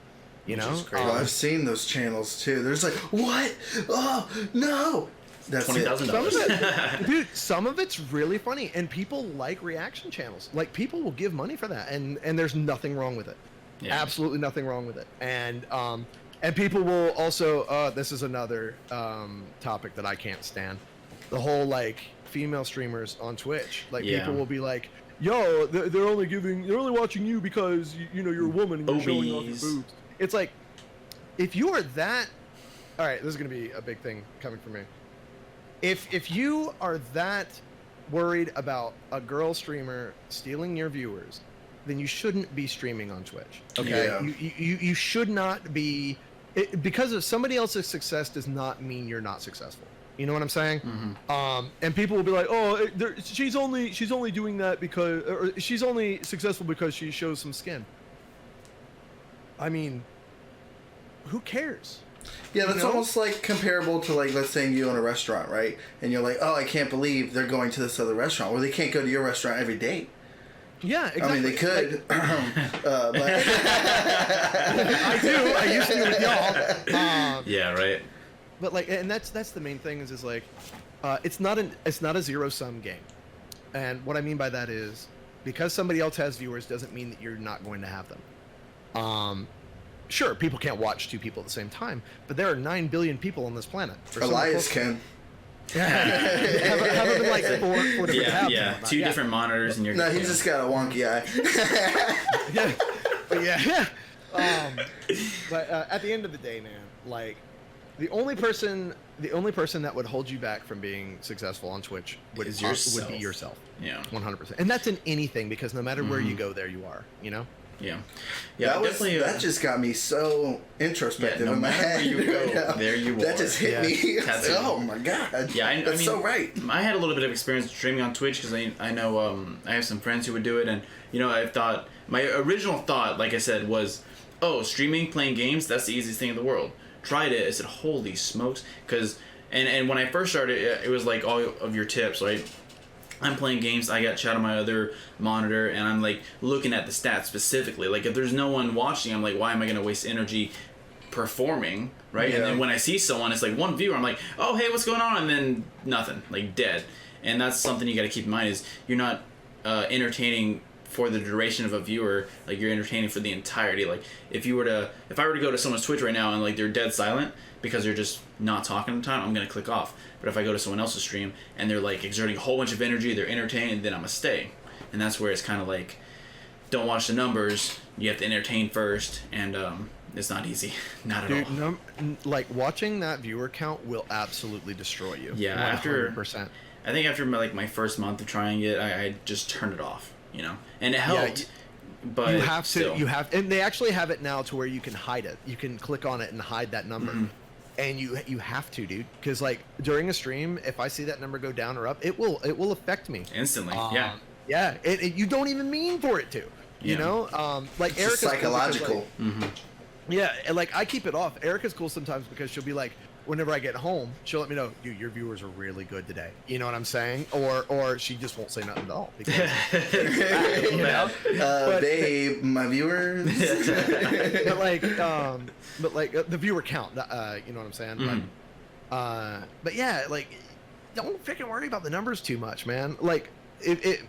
You know, I've seen those channels too. There's like, what? Oh no! That's $20,000. Dude, some of it's really funny, and people like reaction channels. Like, people will give money for that, and there's nothing wrong with it. Yeah. Absolutely nothing wrong with it. And people will also. This is another topic that I can't stand. The whole like female streamers on Twitch. Like, people will be like, "Yo, they're only watching you because you know you're a woman and you're showing off your boobs." It's like, if you are that. All right, this is gonna be a big thing coming from me. If you are that worried about a girl streamer stealing your viewers, then you shouldn't be streaming on Twitch. Okay, yeah. You should not be, because of somebody else's success does not mean you're not successful. You know what I'm saying? Mm-hmm. And people will be like, "Oh, she's only doing that because, or she's only successful because she shows some skin." I mean, who cares? Yeah, that's almost like comparable to, like, let's say you own a restaurant, right? And you're like, oh, I can't believe they're going to this other restaurant. Well, they can't go to your restaurant every day. Yeah, exactly. I mean, they could. But I do. I used to with y'all. Yeah, right. But like, and that's the main thing is like, it's not a zero-sum game. And what I mean by that is, because somebody else has viewers doesn't mean that you're not going to have them. Sure, people can't watch two people at the same time, but there are 9 billion people on this planet. Aliyes can. Yeah, have them like four different tabs. Yeah, two different monitors in your. No, he's just got a wonky eye. Yeah, but yeah. But at the end of the day, man, like the only person that would hold you back from being successful on Twitch would be yourself. Yeah, 100%, and that's in anything, because no matter where you go, there you are. You know. Yeah, that just got me so introspective in my head. There you are. That just hit me. Oh my god. Yeah, I mean, so right. I had a little bit of experience streaming on Twitch because I know I have some friends who would do it, and I thought my original thought, like I said, was, oh, streaming, playing games, that's the easiest thing in the world. Tried it. I said, holy smokes, because and when I first started, it was like all of your tips, right? I'm playing games, I got chat on my other monitor, and I'm like looking at the stats specifically. Like, if there's no one watching, I'm like, why am I going to waste energy performing, right? Yeah. And then when I see someone, it's like one viewer, I'm like, oh, hey, what's going on? And then nothing, like dead. And that's something you got to keep in mind, is you're not entertaining for the duration of a viewer, like you're entertaining for the entirety. Like, if I were to go to someone's Twitch right now and like they're dead silent because they're just not talking all the time, I'm going to click off. But if I go to someone else's stream and they're like exerting a whole bunch of energy, they're entertained, then I'm gonna stay. And that's where it's kind of like, don't watch the numbers, you have to entertain first, and it's not easy. Not at all. Like, watching that viewer count will absolutely destroy you. Yeah, 100%. I think after my first month of trying it, I just turned it off, and it helped. Yeah, but you have, and they actually have it now to where you can hide it. You can click on it and hide that number. Mm-hmm. And you have to, dude, because like during a stream, if I see that number go down or up, it will affect me instantly. Yeah. You don't even mean for it to, you know. Like, Erica's psychological. Cool yeah, and like I keep it off. Erica's cool sometimes because she'll be like, whenever I get home, she'll let me know, dude, your viewers are really good today. You know what I'm saying? Or she just won't say nothing at all. Because, babe, my viewers. but like the viewer count, you know what I'm saying? Mm-hmm. But yeah, like, don't freaking worry about the numbers too much, man. Like,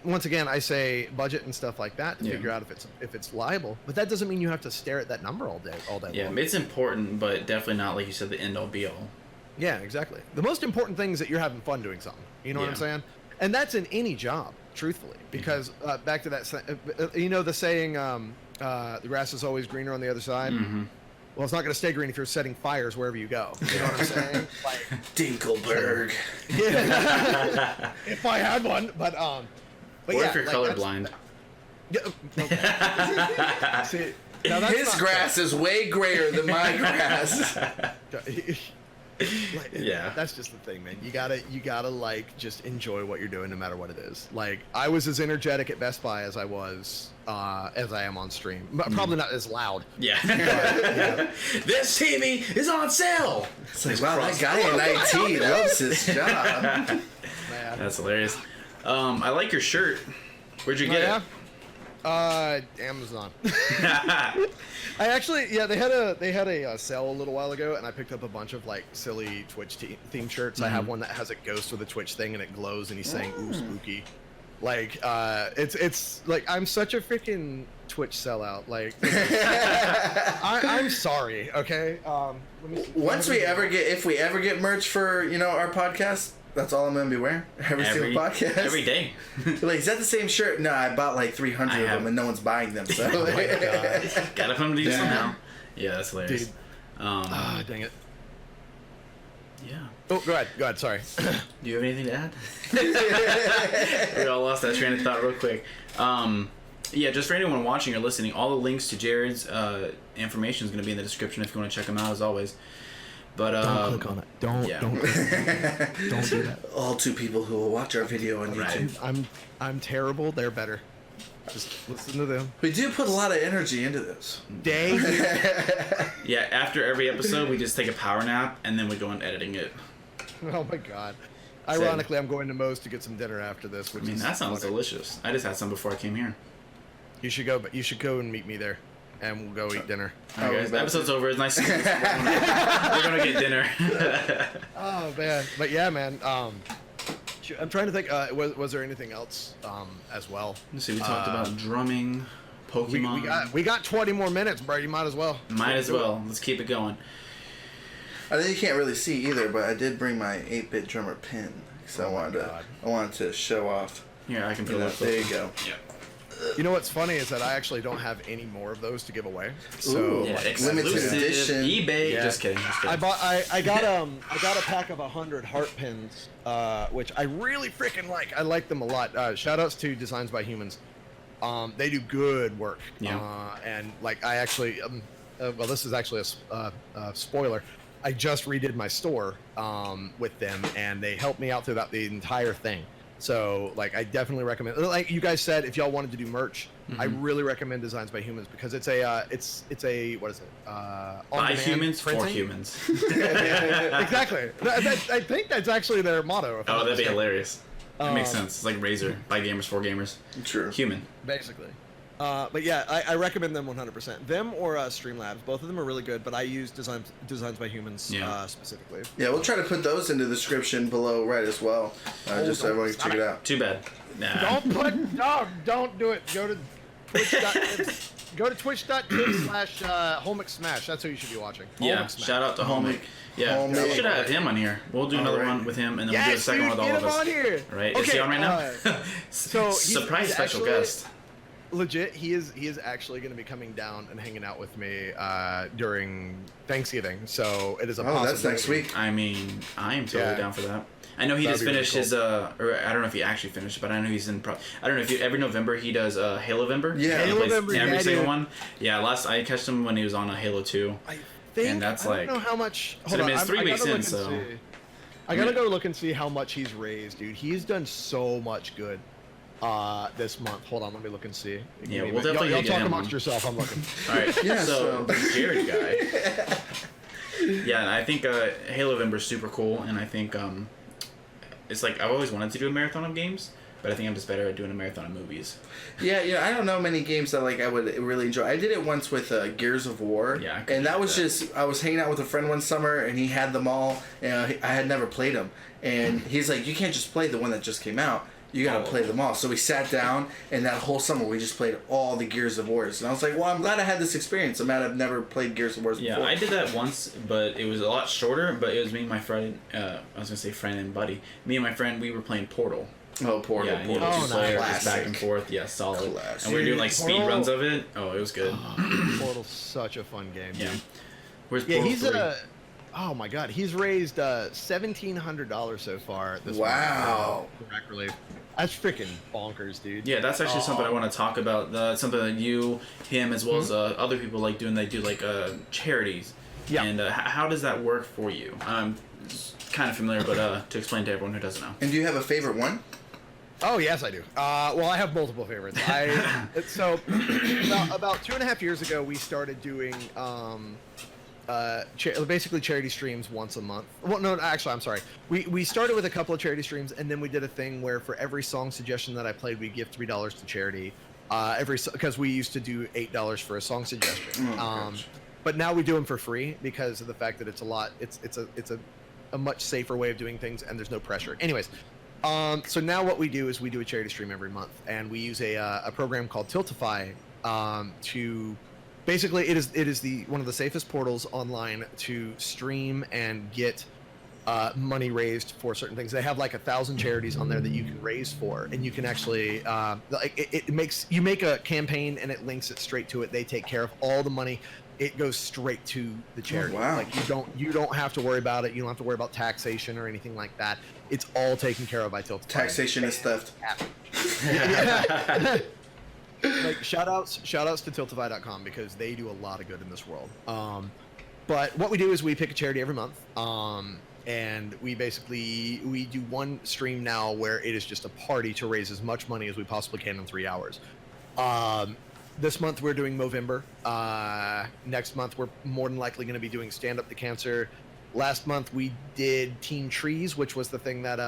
once again, I say budget and stuff like that to figure out if it's liable, but that doesn't mean you have to stare at that number all day Yeah, long. it's important, but definitely not, like you said, the end all be all. Yeah, exactly. The most important thing is that you're having fun doing something. You know what I'm saying? And that's in any job, truthfully, because back to that, the saying, the grass is always greener on the other side. Mm-hmm. Well, it's not going to stay green if you're setting fires wherever you go. You know what I'm saying? Like, Dinkelberg. Yeah. If I had one, but or yeah, if you're colorblind. See, now that's his grass is way grayer than my grass. Like, Yeah. that's just the thing, man. You gotta like just enjoy what you're doing, no matter what it is. Like, I was as energetic at Best Buy as I am on stream. Probably not as loud. Yeah. But, yeah. This TV is on sale. It's like, wow, that guy in IT loves his job. Man. That's hilarious. I like your shirt. Where'd you get Amazon. I actually, they had a sale a little while ago, and I picked up a bunch of like silly Twitch theme shirts. I have one that has a ghost with a Twitch thing, and it glows, and he's saying "ooh, spooky." Like, it's like I'm such a freaking Twitch sellout. Like, I'm sorry. Okay. Let me see. If we ever get merch for our podcast, that's all I'm gonna be wearing every single podcast. Every day. Like, is that the same shirt? No, I bought like 300 of them and no one's buying them. So Oh my God. Gotta come to these somehow. Yeah, that's hilarious. Dude. Dang it. Yeah. Oh, go ahead. Sorry. Do you have anything to add? We all lost that train of thought real quick. Yeah, just for anyone watching or listening, all the links to Jerod's information is going to be in the description if you want to check them out, as always. But don't click on it. Don't do that. All 2 people who will watch our video on Right. YouTube. I'm terrible. They're better. Just listen to them. We do put a lot of energy into this. yeah, after every episode, we just take a power nap and then we go on editing it. Oh my God. Ironically, I'm going to Moe's to get some dinner after this. Which that sounds delicious. I just had some before I came here. You should go, but you should go and meet me there, and we'll go eat dinner. All right, guys, the episode's over. It's nice. We're gonna get dinner. Oh man, but yeah, man. I'm trying to think. Was there anything else as well? Let's see. We talked about drumming, Pokemon. We got 20 more minutes, bro. You might as well. Might as well. Let's keep it going. I think you can't really see either, but I did bring my 8-bit drummer pin because I wanted to show off. Here, I can put that. There you go. Yeah. You know what's funny is that I actually don't have any more of those to give away. So Ooh, Yeah, limited exclusive, edition. eBay. Yeah. Just kidding. I got a pack of 100 heart pins, which I really freaking like. I like them a lot. Shout outs to Designs by Humans. They do good work. Yeah. And like I actually, well, this is actually a spoiler. I just redid my store with them, and they helped me out throughout the entire thing. So, like, I definitely recommend. Like you guys said, if y'all wanted to do merch, I really recommend Designs by Humans because it's a what is it? By humans for humans. Exactly. I think that's actually their motto. Oh, that'd be hilarious. That makes sense. It's like Razer, by gamers for gamers. True. Human. Basically. But yeah, I recommend them 100%. Them or Streamlabs. Both of them are really good, but I use Designs by Humans specifically. Yeah, we'll try to put those in the description below right as well. Just so everyone can check it out. Too bad. Nah. Don't do it. Go to Twitch. Go to twitch.tv/HolmickSmash. That's who you should be watching. Yeah, shout out to Holmick. Yeah, we should have him on here. We'll do another one with him, and then we'll do a second one with all of us. Get him on here. Right? Okay, Is he on right now? so surprise special actually, guest. Legit, he is actually going to be coming down and hanging out with me during Thanksgiving. So it is a possibility. That's next week. I mean, I am totally down for that. I know he just finished his or I don't know if he actually finished, but I know he's in. I don't know if every November he does Halo-vember. Yeah, Halo-vember. Every single one. Yeah, last I catched him when he was on a Halo 2. I think. And that's I don't know how much. So it's 3 weeks in, so. I gotta go look and see how much he's raised, dude. He's done so much good this month. Hold on, let me look and see. Yeah, we'll definitely y'all get talk him amongst on. yourself. I'm looking. All right, Yeah, so the Jerod guy. Yeah, and I think Halo-vember is super cool, and I think it's like I've always wanted to do a marathon of games, but I think I'm just better at doing a marathon of movies. Yeah, I don't know many games that like I would really enjoy. I did it once with Gears of War. Yeah, and that was just I was hanging out with a friend one summer and he had them all, and I had never played them, and he's like, you can't just play the one that just came out. You gotta play them all. So we sat down, and that whole summer we just played all the Gears of Wars. And I was like, well, I'm glad I had this experience. I'm glad I've never played Gears of Wars before. Yeah, I did that once, but it was a lot shorter. But it was me and my friend. I was gonna say friend and buddy. Me and my friend, we were playing Portal. Oh, Portal. Yeah, Portal. Oh, players nice. back and forth. Yeah, solid. Classic. And we were doing like speed Portal. runs of it. Oh, it was good. Portal's such a fun game. Yeah. Dude. Where's Yeah, Portal he's 3? oh my god, he's raised $1,700 so far this Wow. month. Direct relief. That's freaking bonkers, dude. Yeah, that's actually something I want to talk about. Something that you, him, as well as other people like doing. They do like charities, Yeah. And how does that work for you? I'm kind of familiar, but to explain to everyone who doesn't know. And do you have a favorite one? Oh yes, I do. Well, I have multiple favorites. So about 2.5 years ago, we started doing basically charity streams once a month. Well, no, actually, I'm sorry. We started with a couple of charity streams, and then we did a thing where for every song suggestion that I played, we give $3 to charity. Because we used to do $8 for a song suggestion. But now we do them for free because of the fact that it's a much safer way of doing things, and there's no pressure. Anyways. So now what we do is we do a charity stream every month, and we use a program called Tiltify to basically it is one of the safest portals online to stream and get money raised for certain things. They have like 1,000 charities on there that you can raise for, and you can actually you make a campaign and it links it straight to it. They take care of all the money. It goes straight to the charity. Oh, wow. Like you don't have to worry about it. You don't have to worry about taxation or anything like that. It's all taken care of by Tiltify. Taxation is theft. Like shout outs to tiltify.com because they do a lot of good in this world. But what we do is we pick a charity every month. And we do one stream now where it is just a party to raise as much money as we possibly can in 3 hours. This month we're doing Movember. Next month we're more than likely going to be doing Stand Up to Cancer. Last month we did Teen Trees, which was the thing that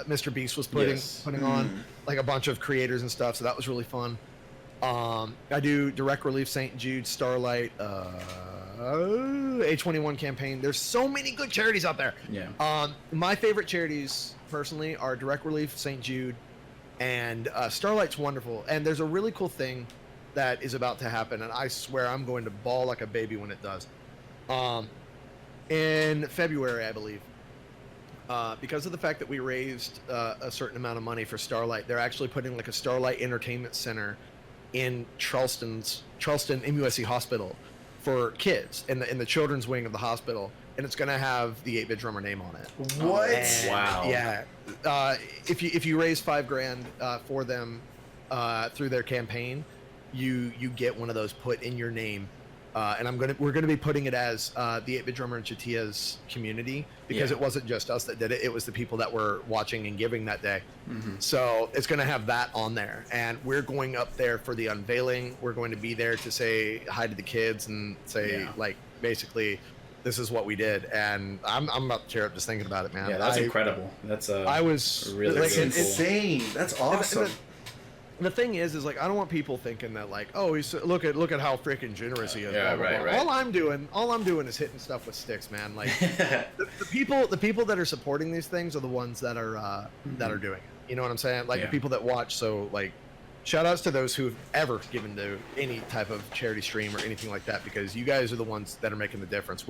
Mr. Beast was putting on, like a bunch of creators and stuff. So that was really fun. I do Direct Relief, St. Jude, Starlight, A21 campaign. There's so many good charities out there. Yeah. My favorite charities personally are Direct Relief, St. Jude, and Starlight's wonderful. And there's a really cool thing that is about to happen, and I swear I'm going to bawl like a baby when it does. In February, I believe, because of the fact that we raised a certain amount of money for Starlight, they're actually putting like a Starlight Entertainment Center in Charleston MUSC Hospital for kids in the children's wing of the hospital, and it's going to have the 8-Bit Drummer name on it. What? And, wow. Yeah. If you raise $5,000 for them through their campaign, you get one of those put in your name. And we're gonna be putting it as the 8-Bit Drummer and Chatia's community, because it wasn't just us that did it; it was the people that were watching and giving that day. Mm-hmm. So it's gonna have that on there, and we're going up there for the unveiling. We're going to be there to say hi to the kids and say like basically, this is what we did. And I'm about to tear up just thinking about it, man. Yeah, that's incredible. That's I was really That's cool. insane. That's awesome. And the thing is like, I don't want people thinking that like, oh, he's look at how freaking generous he is. Yeah, blah, blah, right, blah. right. All I'm doing is hitting stuff with sticks, man. Like the people that are supporting these things are the ones that are doing it. You know what I'm saying? Like the people that watch. So like, shout outs to those who've ever given to any type of charity stream or anything like that, because you guys are the ones that are making the difference.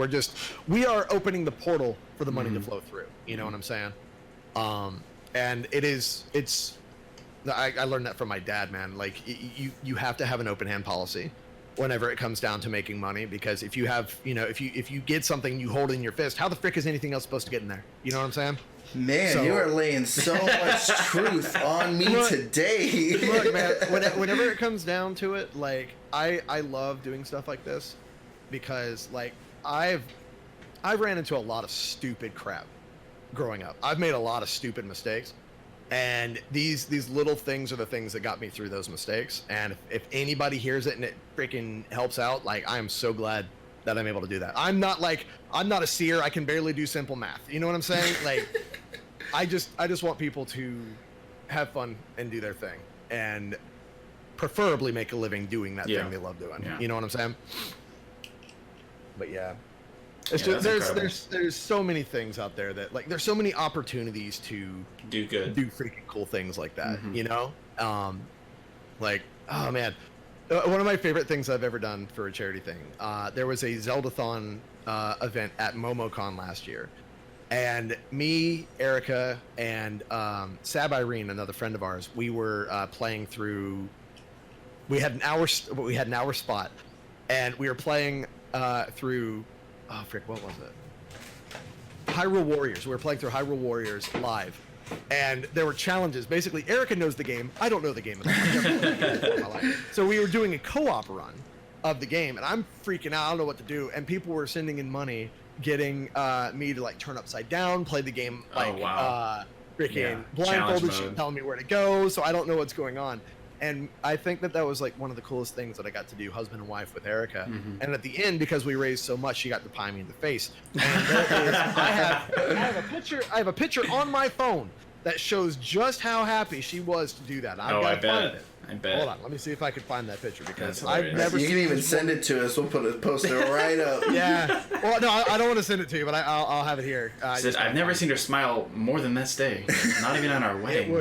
We are opening the portal for the money to flow through. You know what I'm saying? And it's. I learned that from my dad, man. Like you have to have an open hand policy whenever it comes down to making money, because if you have, if you get something you hold in your fist, how the frick is anything else supposed to get in there? You know what I'm saying? Man, you are laying so much truth on me today. Look, man, whenever it comes down to it, like I love doing stuff like this, because like I've ran into a lot of stupid crap growing up. I've made a lot of stupid mistakes. And these little things are the things that got me through those mistakes. And if anybody hears it and it freaking helps out, like, I'm so glad that I'm able to do that. I'm not a seer. I can barely do simple math. You know what I'm saying? Like, I just want people to have fun and do their thing, and preferably make a living doing that thing they love doing. Yeah. You know what I'm saying? But yeah. It's just, there's so many things out there that, like, there's so many opportunities to do freaking cool things like that. You know, like, oh man, one of my favorite things I've ever done for a charity thing. There was a Zeldathon event at MomoCon last year, and me, Erica, and Sab Irene, another friend of ours, we were playing through. We had an hour spot, and we were playing through. Oh, frick, what was it? Hyrule Warriors. We were playing through Hyrule Warriors live. And there were challenges. Basically, Erica knows the game. I don't know the game. So we were doing a co-op run. of the game, and I'm freaking out. I don't know what to do. And people were sending in money, getting me to like turn upside down, play the game like freaking blindfolded, telling me where to go. So I don't know what's going on. And I think that was like one of the coolest things that I got to do, husband and wife with Erica. Mm-hmm. And at the end, because we raised so much, she got to pie me in the face. And I have a picture on my phone that shows just how happy she was to do that. I bet. Hold on, let me see if I can find that picture because I've never. You can even send it to us. We'll put a poster right up. Yeah. Well, no, I don't want to send it to you, but I'll have it here. I've never seen her smile more than this day. Not even on our wedding.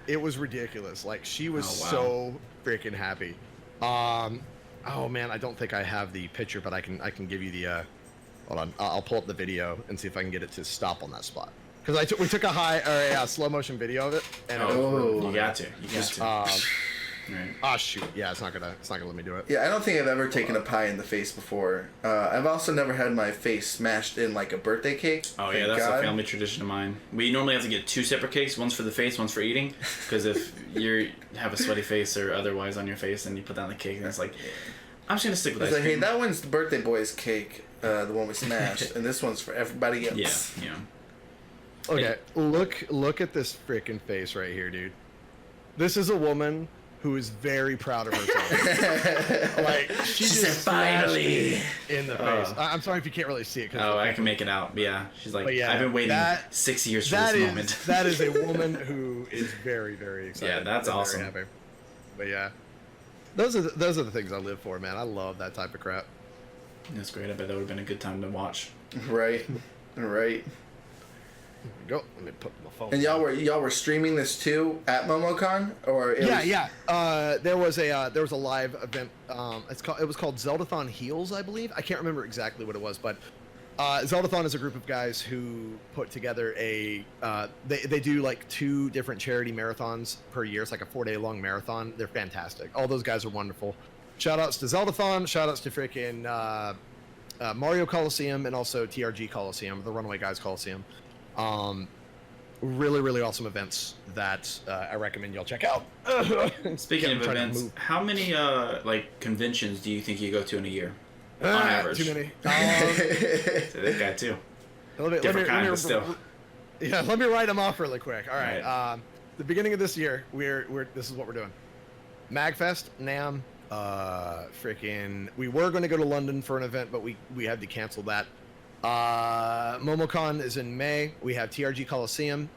It was ridiculous. Like she was so freaking happy. Oh man, I don't think I have the picture, but I can give you the. Hold on, I'll pull up the video and see if I can get it to stop on that spot. Because we took a slow motion video of it. And you got to. Right. Oh shoot! Yeah, it's not gonna let me do it. Yeah, I don't think I've ever taken a pie in the face before. I've also never had my face smashed in like a birthday cake. Oh yeah, that's a family tradition of mine. We normally have to get 2 separate cakes. One's for the face, one's for eating. Because if you have a sweaty face or otherwise on your face, and you put down the cake, and it's like, I'm just gonna stick with ice cream. Hey, that one's the birthday boy's cake, the one we smashed, and this one's for everybody else. Yeah. Okay, look at this freaking face right here, dude. This is a woman who is very proud of herself. Like she just finally in the face. I'm sorry if you can't really see it. I can make it out. Yeah, she's like, I've been waiting 6 years for this moment. That is a woman who is very, very excited. Yeah, that's awesome. Very happy. But yeah, those are the things I live for, man. I love that type of crap. That's great. I bet that would have been a good time to watch. Right. Go. Let me put my phone. And y'all were streaming this too at MomoCon, or there was a live event. It was called Zeldathon Heals, I believe. I can't remember exactly what it was, but Zeldathon is a group of guys who put together they do like 2 different charity marathons per year. It's like a 4-day long marathon. They're fantastic. All those guys are wonderful. Shout outs to Zeldathon. Shout outs to freaking Mario Coliseum and also TRG Coliseum, the Runaway Guys Coliseum. Really, really awesome events that I recommend y'all check out. Speaking of events, how many like conventions do you think you go to in a year? On average. Too many. So that guy too. Different kind, but still. Yeah, let me write them off really quick. All right. The beginning of this year, this is what we're doing. MagFest, NAMM, we were going to go to London for an event, but we had to cancel that. MomoCon is in May. We have TRG Coliseum.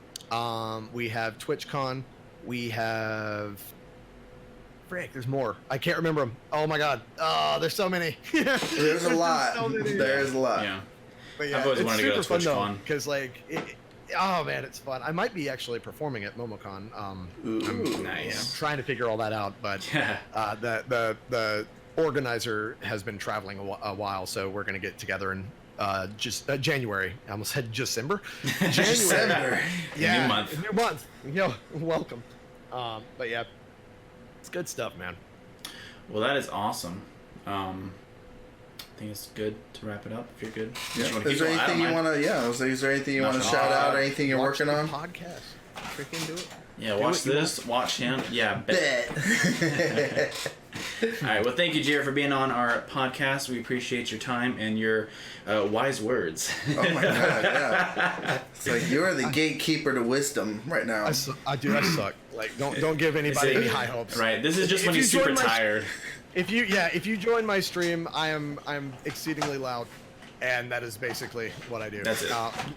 We have TwitchCon. We have... there's more. I can't remember them. Oh my god. Oh, there's so many. There's a lot. There's a lot. Yeah. But yeah, I've always wanted to go to TwitchCon. Because oh man, it's fun. I might be actually performing at MomoCon. I'm nice. Trying to figure all that out, but the organizer has been traveling a while, so we're gonna get together and January. I almost said December. January. Yeah. New month. Yo, welcome. But yeah, it's good stuff, man. Well, that is awesome. I think it's good to wrap it up. If you're good. Yeah. Is there anything you want to? Yeah. Is there anything you want to shout out? Or anything you're working on? Podcast. Freaking do it. Yeah. Watch this. Watch him. Yeah. Bet. All right. Well, thank you, Jerod, for being on our podcast. We appreciate your time and your wise words. Oh my god! Yeah. It's like you're the gatekeeper to wisdom right now. I suck. Like, don't give anybody any high hopes. Right. This is just when he's super tired. If you join my stream, I'm exceedingly loud, and that is basically what I do. That's it.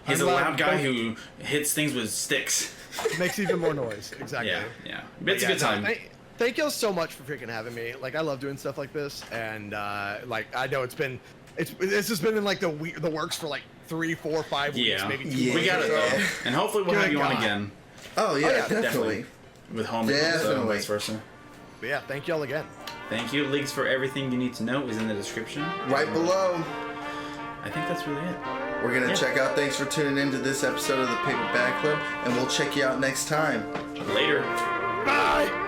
He's a loud guy who hits things with sticks. Makes even more noise. Exactly. Yeah. It's a good time. Thank y'all so much for freaking having me. Like, I love doing stuff like this, and like I know it's just been in like the works for like 3, 4, 5 weeks, maybe 2 weeks. We got it though, and hopefully we'll have you on again. Oh yeah, definitely. With home and vice versa. But yeah, thank y'all again. Thank you. Links for everything you need to know is in the description. Right below. I think that's really it. We're going to check out. Thanks for tuning in to this episode of the Paper Bag Club, and we'll check you out next time. Later. Bye.